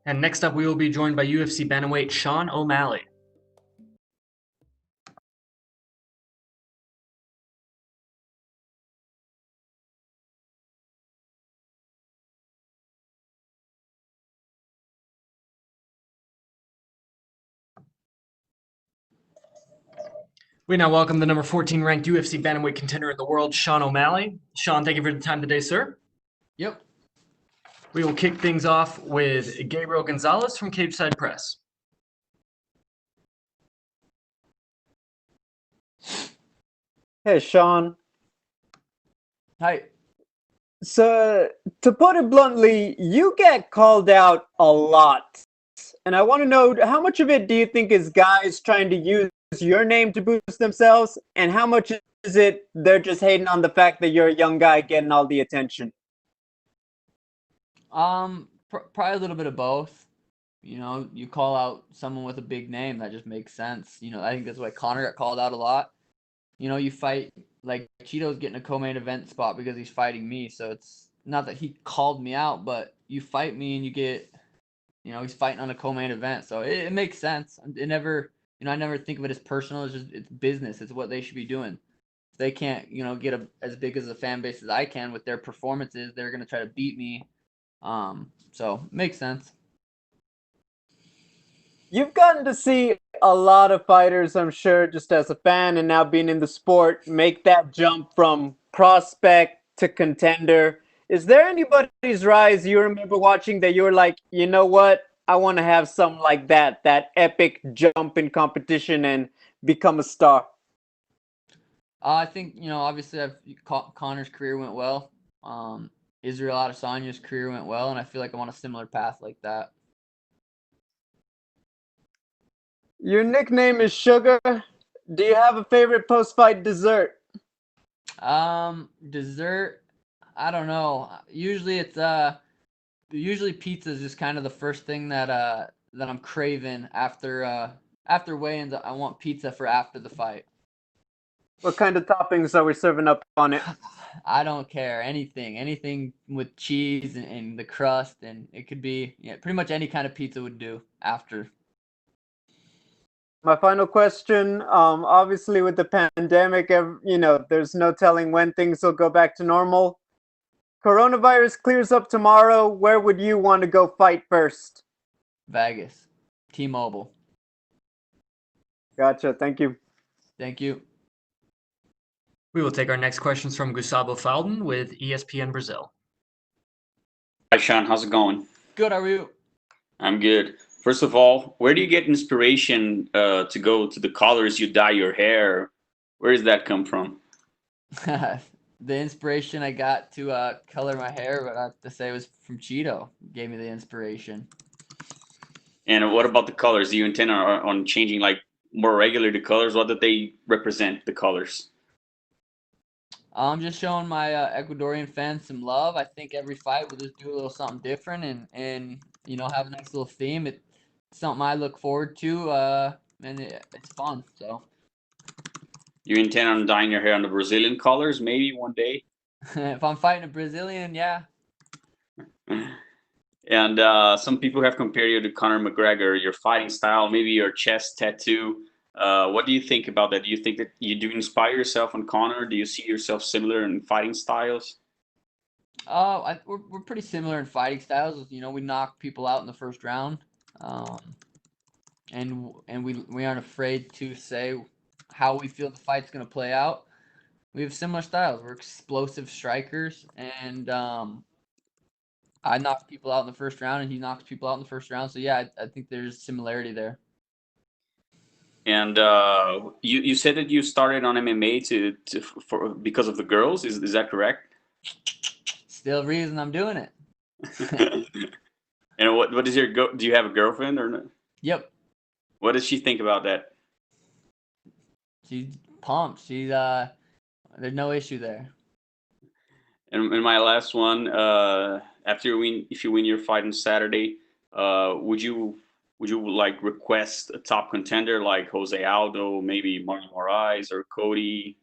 And next up, we will be joined by UFC bantamweight Sean O'Malley. We now welcome the number 14 ranked UFC bantamweight contender in the world, Sean O'Malley. Sean, thank you for the time today, sir. Yep. We will kick things off with Gabriel Gonzalez from Cageside Press. Hey, Sean. Hi. So, to put it bluntly, you get called out a lot. And I want to know, how much of it do you think is guys trying to use your name to boost themselves? And how much is it they're just hating on the fact that you're a young guy getting all the attention? Probably a little bit of both. You know, you call out someone with a big name, that just makes sense. You know, I think that's why Connor got called out a lot. You know, you fight, like, Cheeto's getting a co-main event spot because he's fighting me, so it's not that he called me out, but you fight me and you get, you know, he's fighting on a co-main event, so it makes sense. It never, you know, I never think of it as personal. It's just, it's business. It's what they should be doing. If they can't, you know, get as big as a fan base as I can with their performances, they're gonna try to beat me. So makes sense. You've gotten to see a lot of fighters, I'm sure, just as a fan and now being in the sport, make that jump from prospect to contender. Is there anybody's rise you remember watching that you were like, you know what? I want to have something like that epic jump in competition and become a star? I think, you know, obviously Connor's career went well. Israel Adesanya's career went well, and I feel like I'm on a similar path like that. Your nickname is Sugar. Do you have a favorite post-fight dessert? Dessert, I don't know. Usually it's usually pizza is just kind of the first thing that I'm craving after weigh-ins. I want pizza for after the fight. What kind of toppings are we serving up on it? I don't care. Anything with cheese and the crust, and it could be, yeah, pretty much any kind of pizza would do after. My final question, obviously with the pandemic, you know, there's no telling when things will go back to normal. Coronavirus clears up tomorrow. Where would you want to go fight first? Vegas. T-Mobile. Gotcha. Thank you. Thank you. We will take our next questions from Gustavo Falden with ESPN Brazil. Hi, Sean. How's it going? Good. How are you? I'm good. First of all, where do you get inspiration to go to the colors you dye your hair? Where does that come from? The inspiration I got to color my hair, but I have to say, was from Cheeto. Gave me the inspiration. And what about the colors? Do you intend on changing like more regular the colors? What do they represent, the colors? I'm just showing my Ecuadorian fans some love. I think every fight we'll just do a little something different and you know, have a nice little theme. It's something I look forward to, and it's fun. So. You intend on dyeing your hair on the Brazilian colors maybe one day? If I'm fighting a Brazilian, yeah. And some people have compared you to Conor McGregor, your fighting style, maybe your chest tattoo. What do you think about that? Do you think that you do inspire yourself on Conor? Do you see yourself similar in fighting styles? We're pretty similar in fighting styles. You know, we knock people out in the first round, and we aren't afraid to say how we feel the fight's going to play out. We have similar styles. We're explosive strikers, and I knock people out in the first round, and he knocks people out in the first round. So yeah, I think there's similarity there. And you said that you started on MMA because of the girls. Is that correct? Still reason I'm doing it. And what is do you have a girlfriend or not? Yep. What does she think about that? She's pumped. She's there's no issue there. And my last one, if you win your fight on Saturday, would you like request a top contender like Jose Aldo, maybe Marlon Moraes or Cody?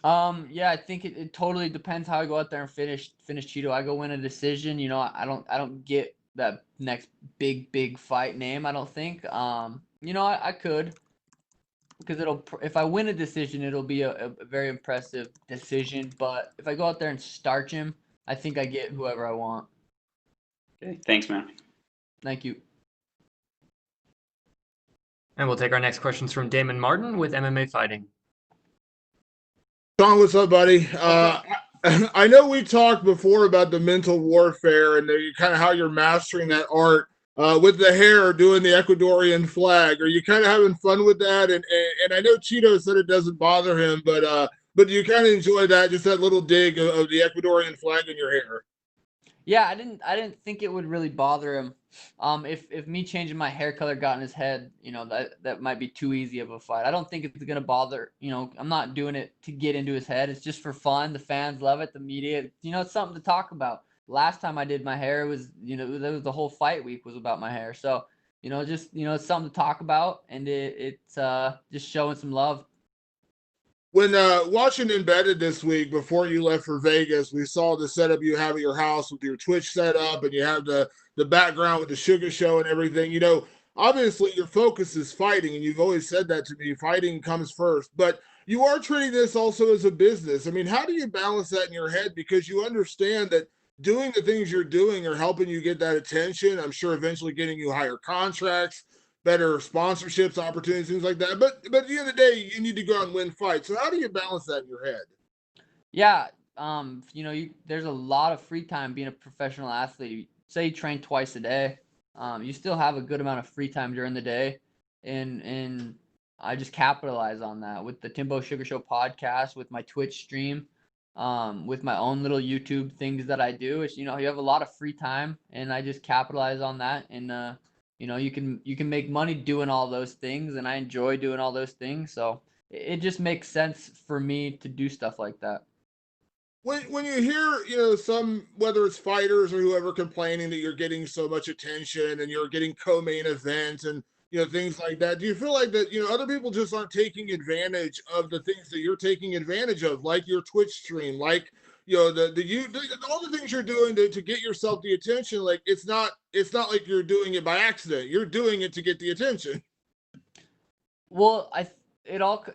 Yeah, I think it totally depends how I go out there and finish Cheeto. I go win a decision. You know, I don't get that next big fight name. I don't think. You know, I could, because if I win a decision, it'll be a very impressive decision. But if I go out there and starch him, I think I get whoever I want. Okay, thanks, man. Thank you. And we'll take our next questions from Damon Martin with MMA Fighting. Sean, what's up, buddy? I know we talked before about the mental warfare and kind of how you're mastering that art with the hair, doing the Ecuadorian flag. Are you kind of having fun with that? And I know Cheeto said it doesn't bother him, but do you kind of enjoy that, just that little dig of the Ecuadorian flag in your hair? Yeah, I didn't think it would really bother him. If me changing my hair color got in his head, you know, that might be too easy of a fight. I don't think it's gonna bother. You know, I'm not doing it to get into his head. It's just for fun. The fans love it. The media, you know, it's something to talk about. Last time I did my hair, it was, you know, that was the whole fight week was about my hair. So, you know, just, you know, it's something to talk about, and it's just showing some love. When watching Embedded this week before you left for Vegas, we saw the setup you have at your house with your Twitch setup, and you have the background with the Sugar Show and everything. You know, obviously your focus is fighting, and you've always said that to me. Fighting comes first, but you are treating this also as a business. I mean, how do you balance that in your head? Because you understand that doing the things you're doing are helping you get that attention. I'm sure eventually getting you higher contracts, better sponsorships, opportunities, things like that. But at the end of the day, you need to go out and win fights. So how do you balance that in your head? Yeah, you know, there's a lot of free time being a professional athlete. Say you train twice a day, you still have a good amount of free time during the day, and I just capitalize on that with the Timbo Sugar Show podcast, with my Twitch stream, with my own little YouTube things that I do. It's, you know, you have a lot of free time, and I just capitalize on that, and you know, you can make money doing all those things, and I enjoy doing all those things. So it just makes sense for me to do stuff like that. When you hear, you know, some, whether it's fighters or whoever, complaining that you're getting so much attention and you're getting co-main events and, you know, things like that, do you feel like that, you know, other people just aren't taking advantage of the things that you're taking advantage of, like your Twitch stream, like, you know, all the things you're doing to get yourself the attention? Like, it's not like you're doing it by accident. You're doing it to get the attention. Well,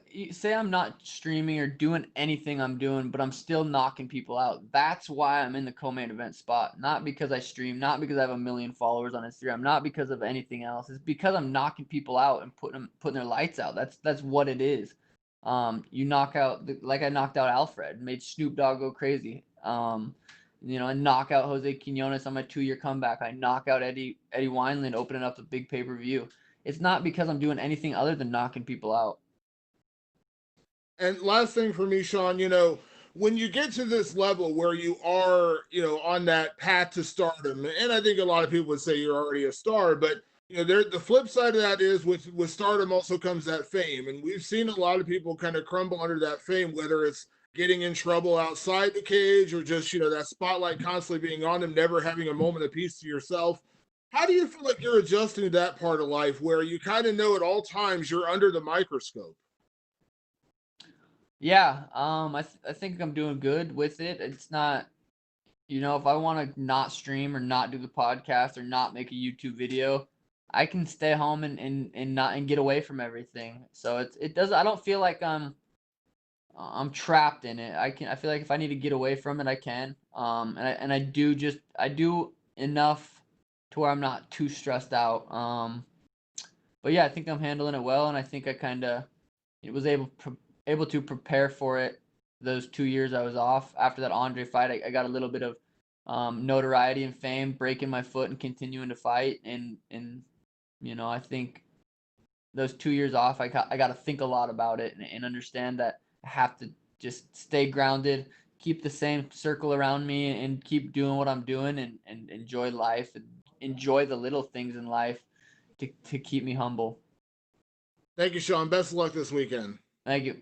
you say I'm not streaming or doing anything I'm doing, but I'm still knocking people out. That's why I'm in the co-main event spot. Not because I stream, not because I have 1 million followers on Instagram, not because of anything else. It's because I'm knocking people out and putting their lights out. That's what it is. You knock out, like I knocked out Alfred, made Snoop Dogg go crazy. You know, I knock out Jose Quinones on my 2-year comeback. I knock out Eddie Wineland, opening up a big pay-per-view. It's not because I'm doing anything other than knocking people out. And last thing for me, Sean, you know, when you get to this level where you are, you know, on that path to stardom, and I think a lot of people would say you're already a star, but you know, the flip side of that is with stardom also comes that fame, and we've seen a lot of people kind of crumble under that fame, whether it's getting in trouble outside the cage or just, you know, that spotlight constantly being on them, never having a moment of peace to yourself. How do you feel like you're adjusting to that part of life where you kind of know at all times you're under the microscope? Yeah, I think I'm doing good with it. It's not, you know, if I want to not stream or not do the podcast or not make a YouTube video, I can stay home and not and get away from everything. So it does. I don't feel like I'm trapped in it. I feel like if I need to get away from it, I can. And I do enough to where I'm not too stressed out. But yeah, I think I'm handling it well, and I think I kind of was able to prepare for it those 2 years I was off. After that Andre fight, I got a little bit of notoriety and fame, breaking my foot and continuing to fight. And you know, I think those 2 years off, I got to think a lot about it and understand that I have to just stay grounded, keep the same circle around me, and keep doing what I'm doing and enjoy life and enjoy the little things in life to keep me humble. Thank you, Sean. Best of luck this weekend. Thank you.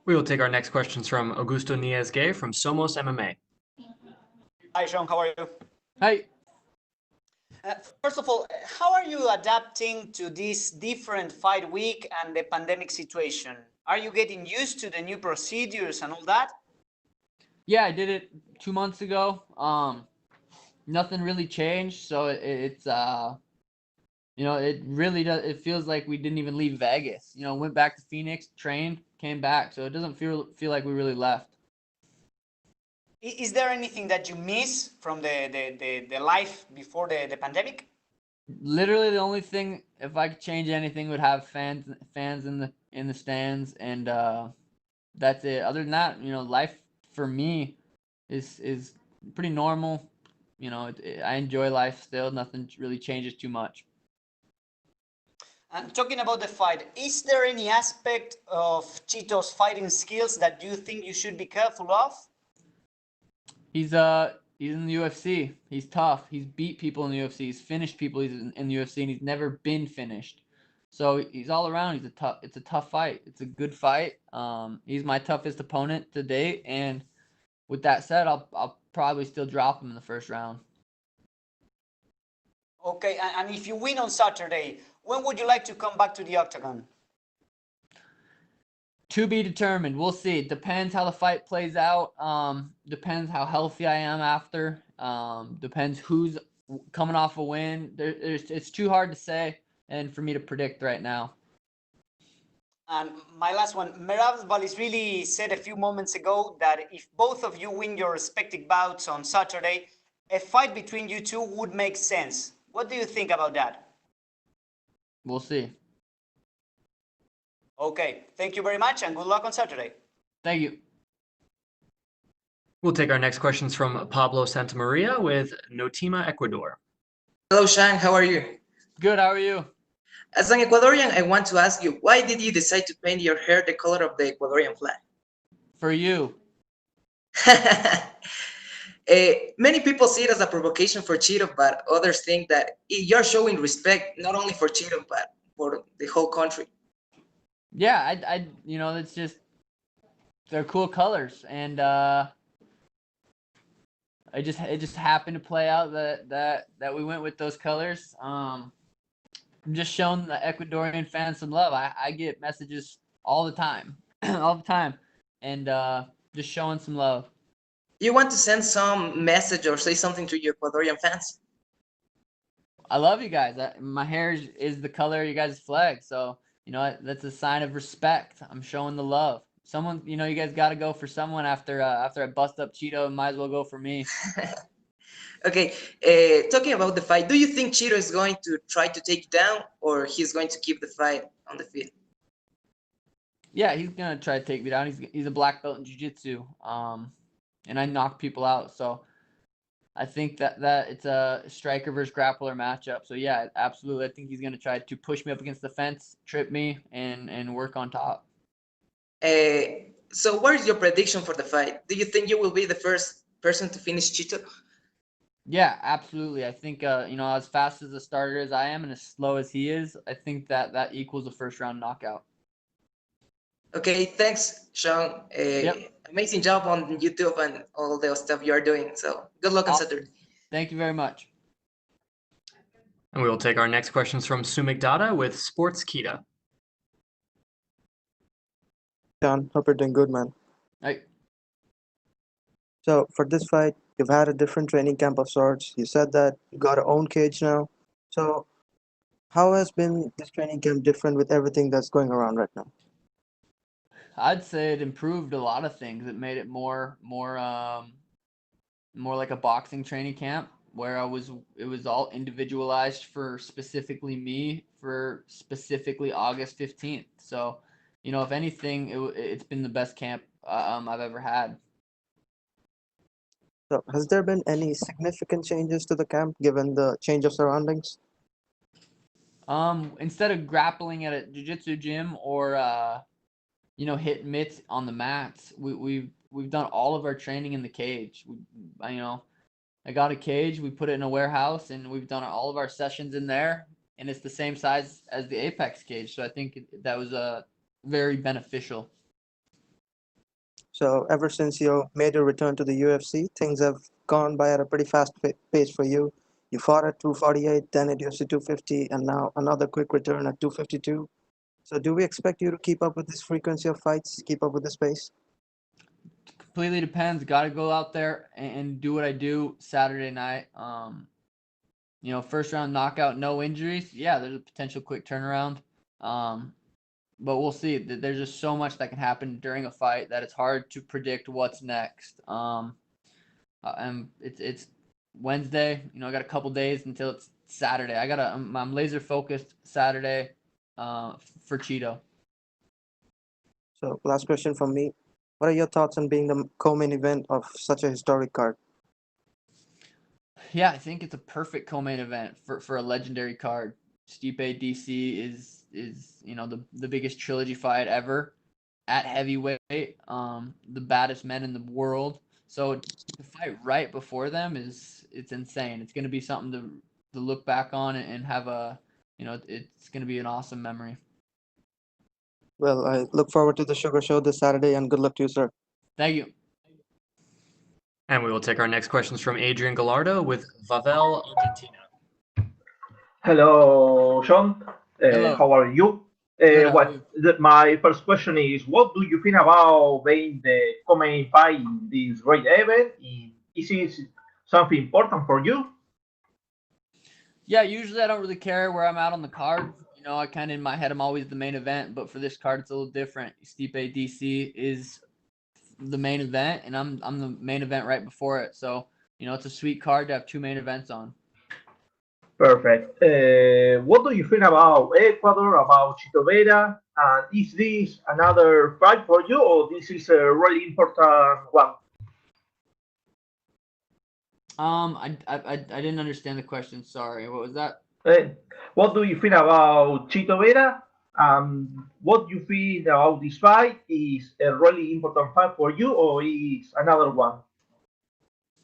We will take our next questions from Augusto Niez-Gay from Somos MMA. Hi, Sean. How are you? Hi. First of all, how are you adapting to this different fight week and the pandemic situation? Are you getting used to the new procedures and all that? Yeah, I did it 2 months ago. nothing really changed. So it's it really does. It feels like we didn't even leave Vegas. Went back to Phoenix, trained, came back. So it doesn't feel like we really left. Is there anything that you miss from the life before the pandemic? Literally, the only thing, if I could change anything, would have fans in the stands, and that's it. Other than that, life for me is pretty normal. I enjoy life still. Nothing really changes too much. And talking about the fight, is there any aspect of Chito's fighting skills that you think you should be careful of? He's in the UFC. He's tough. He's beat people in the UFC. He's finished people in the UFC, and he's never been finished. So he's all around. It's a tough fight. It's a good fight. He's my toughest opponent to date, and with that said, I'll probably still drop him in the first round. Okay, and if you win on Saturday, when would you like to come back to the octagon? To be determined. We'll see. It depends how the fight plays out. Depends how healthy I am after. Depends who's coming off a win. It's too hard to say and for me to predict right now. And my last one, Merab Valisvili said a few moments ago that if both of you win your respective bouts on Saturday, a fight between you two would make sense. What do you think about that? We'll see. Okay, thank you very much and good luck on Saturday. Thank you. We'll take our next questions from Pablo Santamaria with Notima, Ecuador. Hello, Shang. How are you? Good. How are you? As an Ecuadorian, I want to ask you, why did you decide to paint your hair the color of the Ecuadorian flag? For you. Many people see it as a provocation for Cheeto, but others think that you're showing respect not only for Cheeto, but for the whole country. Yeah, it's just they're cool colors, and it just happened to play out that we went with those colors. I'm just showing the Ecuadorian fans some love. I get messages all the time, all the time, and just showing some love. You want to send some message or say something to your Ecuadorian fans? I love you guys. My hair is the color of you guys' flag, so that's a sign of respect. I'm showing the love. Someone, you guys got to go for someone after I bust up Cheeto. Might as well go for me. Okay, talking about the fight, do you think Cheeto is going to try to take you down, or he's going to keep the fight on the field? Yeah, he's gonna try to take me down. He's a black belt in jiu-jitsu, and I knock people out. So I think that it's a striker versus grappler matchup. So yeah, absolutely. I think he's gonna try to push me up against the fence, trip me, and work on top. So what is your prediction for the fight? Do you think you will be the first person to finish Cheeto? Yeah, absolutely. I think as fast as a starter as I am and as slow as he is, I think that equals a first round knockout. Okay, thanks, Sean. Amazing job on YouTube and all the stuff you are doing. So good luck on Saturday. Thank you very much. And we will take our next questions from Sumik Dada with Sports Kita. John, hope you're doing good, man. Hey. So for this fight, you've had a different training camp of sorts. You said that you got your own cage now. So how has been this training camp different with everything that's going around right now? I'd say it improved a lot of things. It made it more like a boxing training camp where it was all individualized for specifically me for specifically August 15th. So, if anything, it's been the best camp I've ever had. So has there been any significant changes to the camp given the change of surroundings? Instead of grappling at a jiu-jitsu gym or hit mitts on the mats, we've done all of our training in the cage. I got a cage, we put it in a warehouse, and we've done all of our sessions in there, and it's the same size as the Apex cage. So I think that was very beneficial. So ever since you made your return to the UFC, things have gone by at a pretty fast pace for you. You fought at 248, then at UFC 250, and now another quick return at 252. So do we expect you to keep up with this frequency of fights, keep up with this pace? completely depends. Got to go out there and do what I do Saturday night. First round knockout, no injuries. Yeah, there's a potential quick turnaround. But we'll see. There's just so much that can happen during a fight that it's hard to predict what's next. And it's Wednesday. I got a couple days until it's Saturday. I'm laser focused Saturday for Cheeto. So, last question from me. What are your thoughts on being the co-main event of such a historic card? Yeah, I think it's a perfect co-main event for a legendary card. Stipe DC is the biggest trilogy fight ever at heavyweight, the baddest men in the world. So to fight right before them it's insane. It's going to be something to look back on and have it's going to be an awesome memory. Well, I look forward to the Sugar Show this Saturday, and good luck to you, sir. Thank you. And we will take our next questions from Adrian Gallardo with Vavel, Argentina. Hello, Sean. Hello. How are you? Good, how are you? My first question is, what do you think about being the co-main fight in this great event? Is it something important for you? Yeah, usually I don't really care where I'm at on the card. I kind of in my head I'm always the main event, but for this card it's a little different. Stipe DC is the main event, and I'm the main event right before it. So it's a sweet card to have two main events on. Perfect. What do you think about Ecuador, about Chito Vera? And is this another fight for you, or this is a really important one? I didn't understand the question. Sorry. What was that? What do you think about Chito Vera? What do you think about this fight? Is a really important fight for you, or is another one?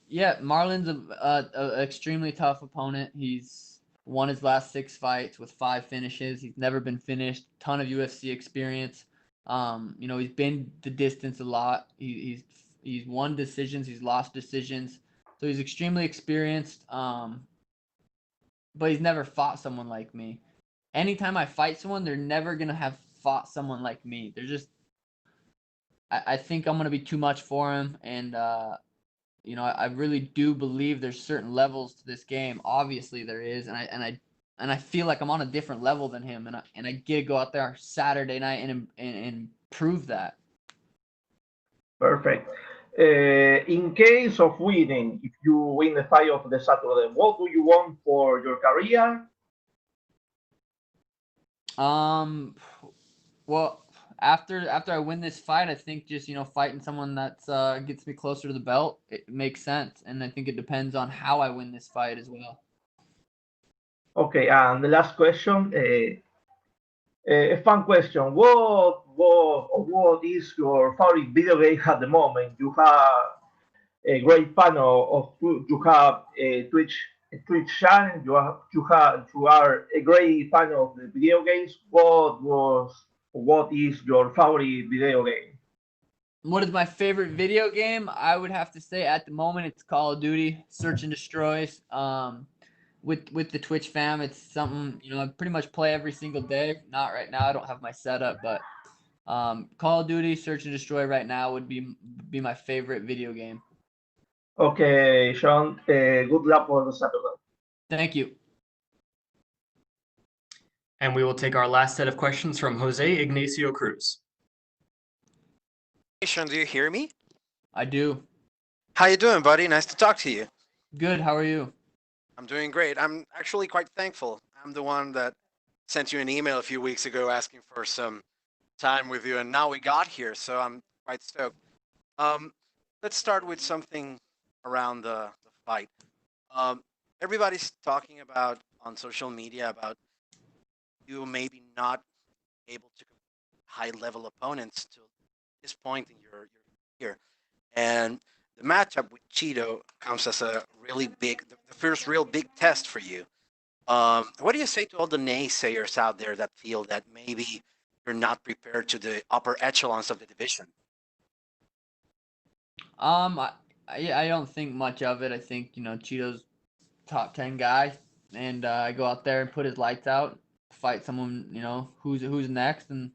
Yeah, Marlon's a extremely tough opponent. He's won his last 6 fights with 5 finishes. He's never been finished. Ton of UFC experience. He's been the distance a lot. He's won decisions. He's lost decisions. So he's extremely experienced. But he's never fought someone like me. Anytime I fight someone, they're never gonna have fought someone like me. They're just. I think I'm gonna be too much for him, and I really do believe there's certain levels to this game. Obviously, there is, and I feel like I'm on a different level than him, and I get to go out there Saturday night and prove that. Perfect. In case of winning, if you win the fight of the Saturday, what do you want for your career? Well, after I win this fight, I think just fighting someone that gets me closer to the belt, it makes sense, and I think it depends on how I win this fight as well. Okay, and the last question, a fun question. What is your favorite video game at the moment? You have a great fan of you have a Twitch channel. You are a great fan of the video games. What is your favorite video game? What is my favorite video game? I would have to say at the moment it's Call of Duty, Search and Destroys. With the Twitch fam, it's something I pretty much play every single day. Not right now, I don't have my setup, but Call of Duty, Search and Destroy right now would be my favorite video game. Okay, Sean. Good luck for the Saturday. Thank you. And we will take our last set of questions from Jose Ignacio Cruz. Hey, Sean, do you hear me? I do. How you doing, buddy? Nice to talk to you. Good. How are you? I'm doing great. I'm actually quite thankful. I'm the one that sent you an email a few weeks ago asking for some time with you, and now we got here, so I'm quite stoked. Let's start with something around the fight. Everybody's talking about on social media about you maybe not able to compete high-level opponents to this point in your career, and the matchup with Cheeto comes as a really big, the first real big test for you. What do you say to all the naysayers out there that feel that maybe you're not prepared to the upper echelons of the division? I don't think much of it. I think Cheeto's top 10 guy, and I go out there and put his lights out, fight someone who's next, and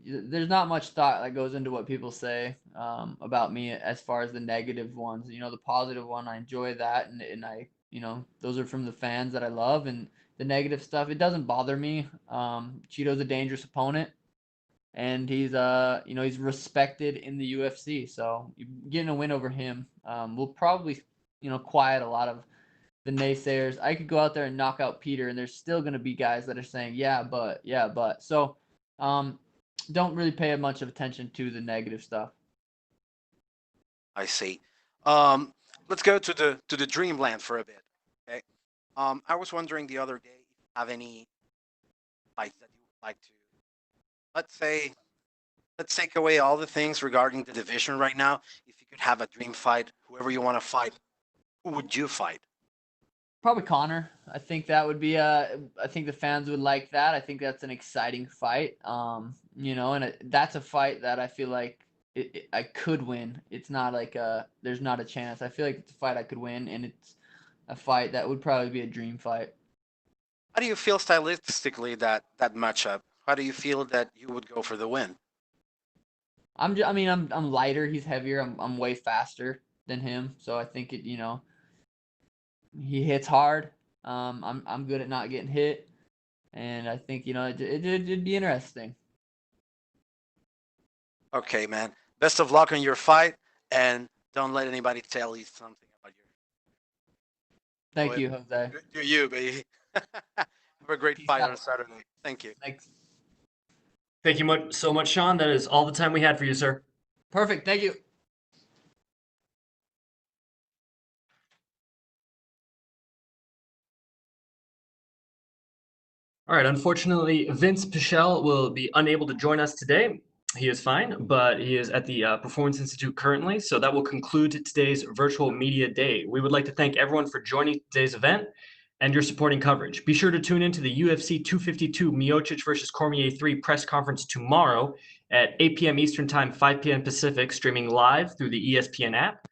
there's not much thought that goes into what people say about me as far as the negative ones. You know, the positive one, I enjoy that, and I, you know, those are from the fans that I love, and the negative stuff, it doesn't bother me. Cheeto's a dangerous opponent, and he's you know, he's respected in the UFC, so getting a win over him will probably, you know, quiet a lot of the naysayers. I could go out there and knock out Peter, and there's still going to be guys that are saying, yeah, but. So, don't really pay much of attention to the negative stuff. I see. Let's go to the dreamland for a bit. Okay. I was wondering the other day if you have any fights that you would like to, let's take away all the things regarding the division right now. If you could have a dream fight, whoever you want to fight, who would you fight? Probably Connor. I think that would be I think the fans would like that. I think that's an exciting fight. You know, and that's a fight that I feel like I could win. It's not like there's not a chance. I feel like it's a fight I could win, and it's a fight that would probably be a dream fight. How do you feel stylistically that matchup? How do you feel that you would go for the win? I'm lighter. He's heavier. I'm way faster than him. So I think you know, he hits hard. I'm good at not getting hit, and I think, you know, it'd be interesting. Okay, man. Best of luck on your fight, and don't let anybody tell you something about your. Thank you, Jose. Do you, baby? Have a great fight on Saturday. Thank you. Thanks. Thank you so much, Sean. That is all the time we had for you, sir. Perfect. Thank you. All right. Unfortunately, Vinc Pichel will be unable to join us today. He is fine, but he is at the Performance Institute currently. So that will conclude today's virtual media day. We would like to thank everyone for joining today's event and your supporting coverage. Be sure to tune in to the UFC 252 Miocic versus Cormier 3 press conference tomorrow at 8 p.m. Eastern Time, 5 p.m. Pacific, streaming live through the ESPN app.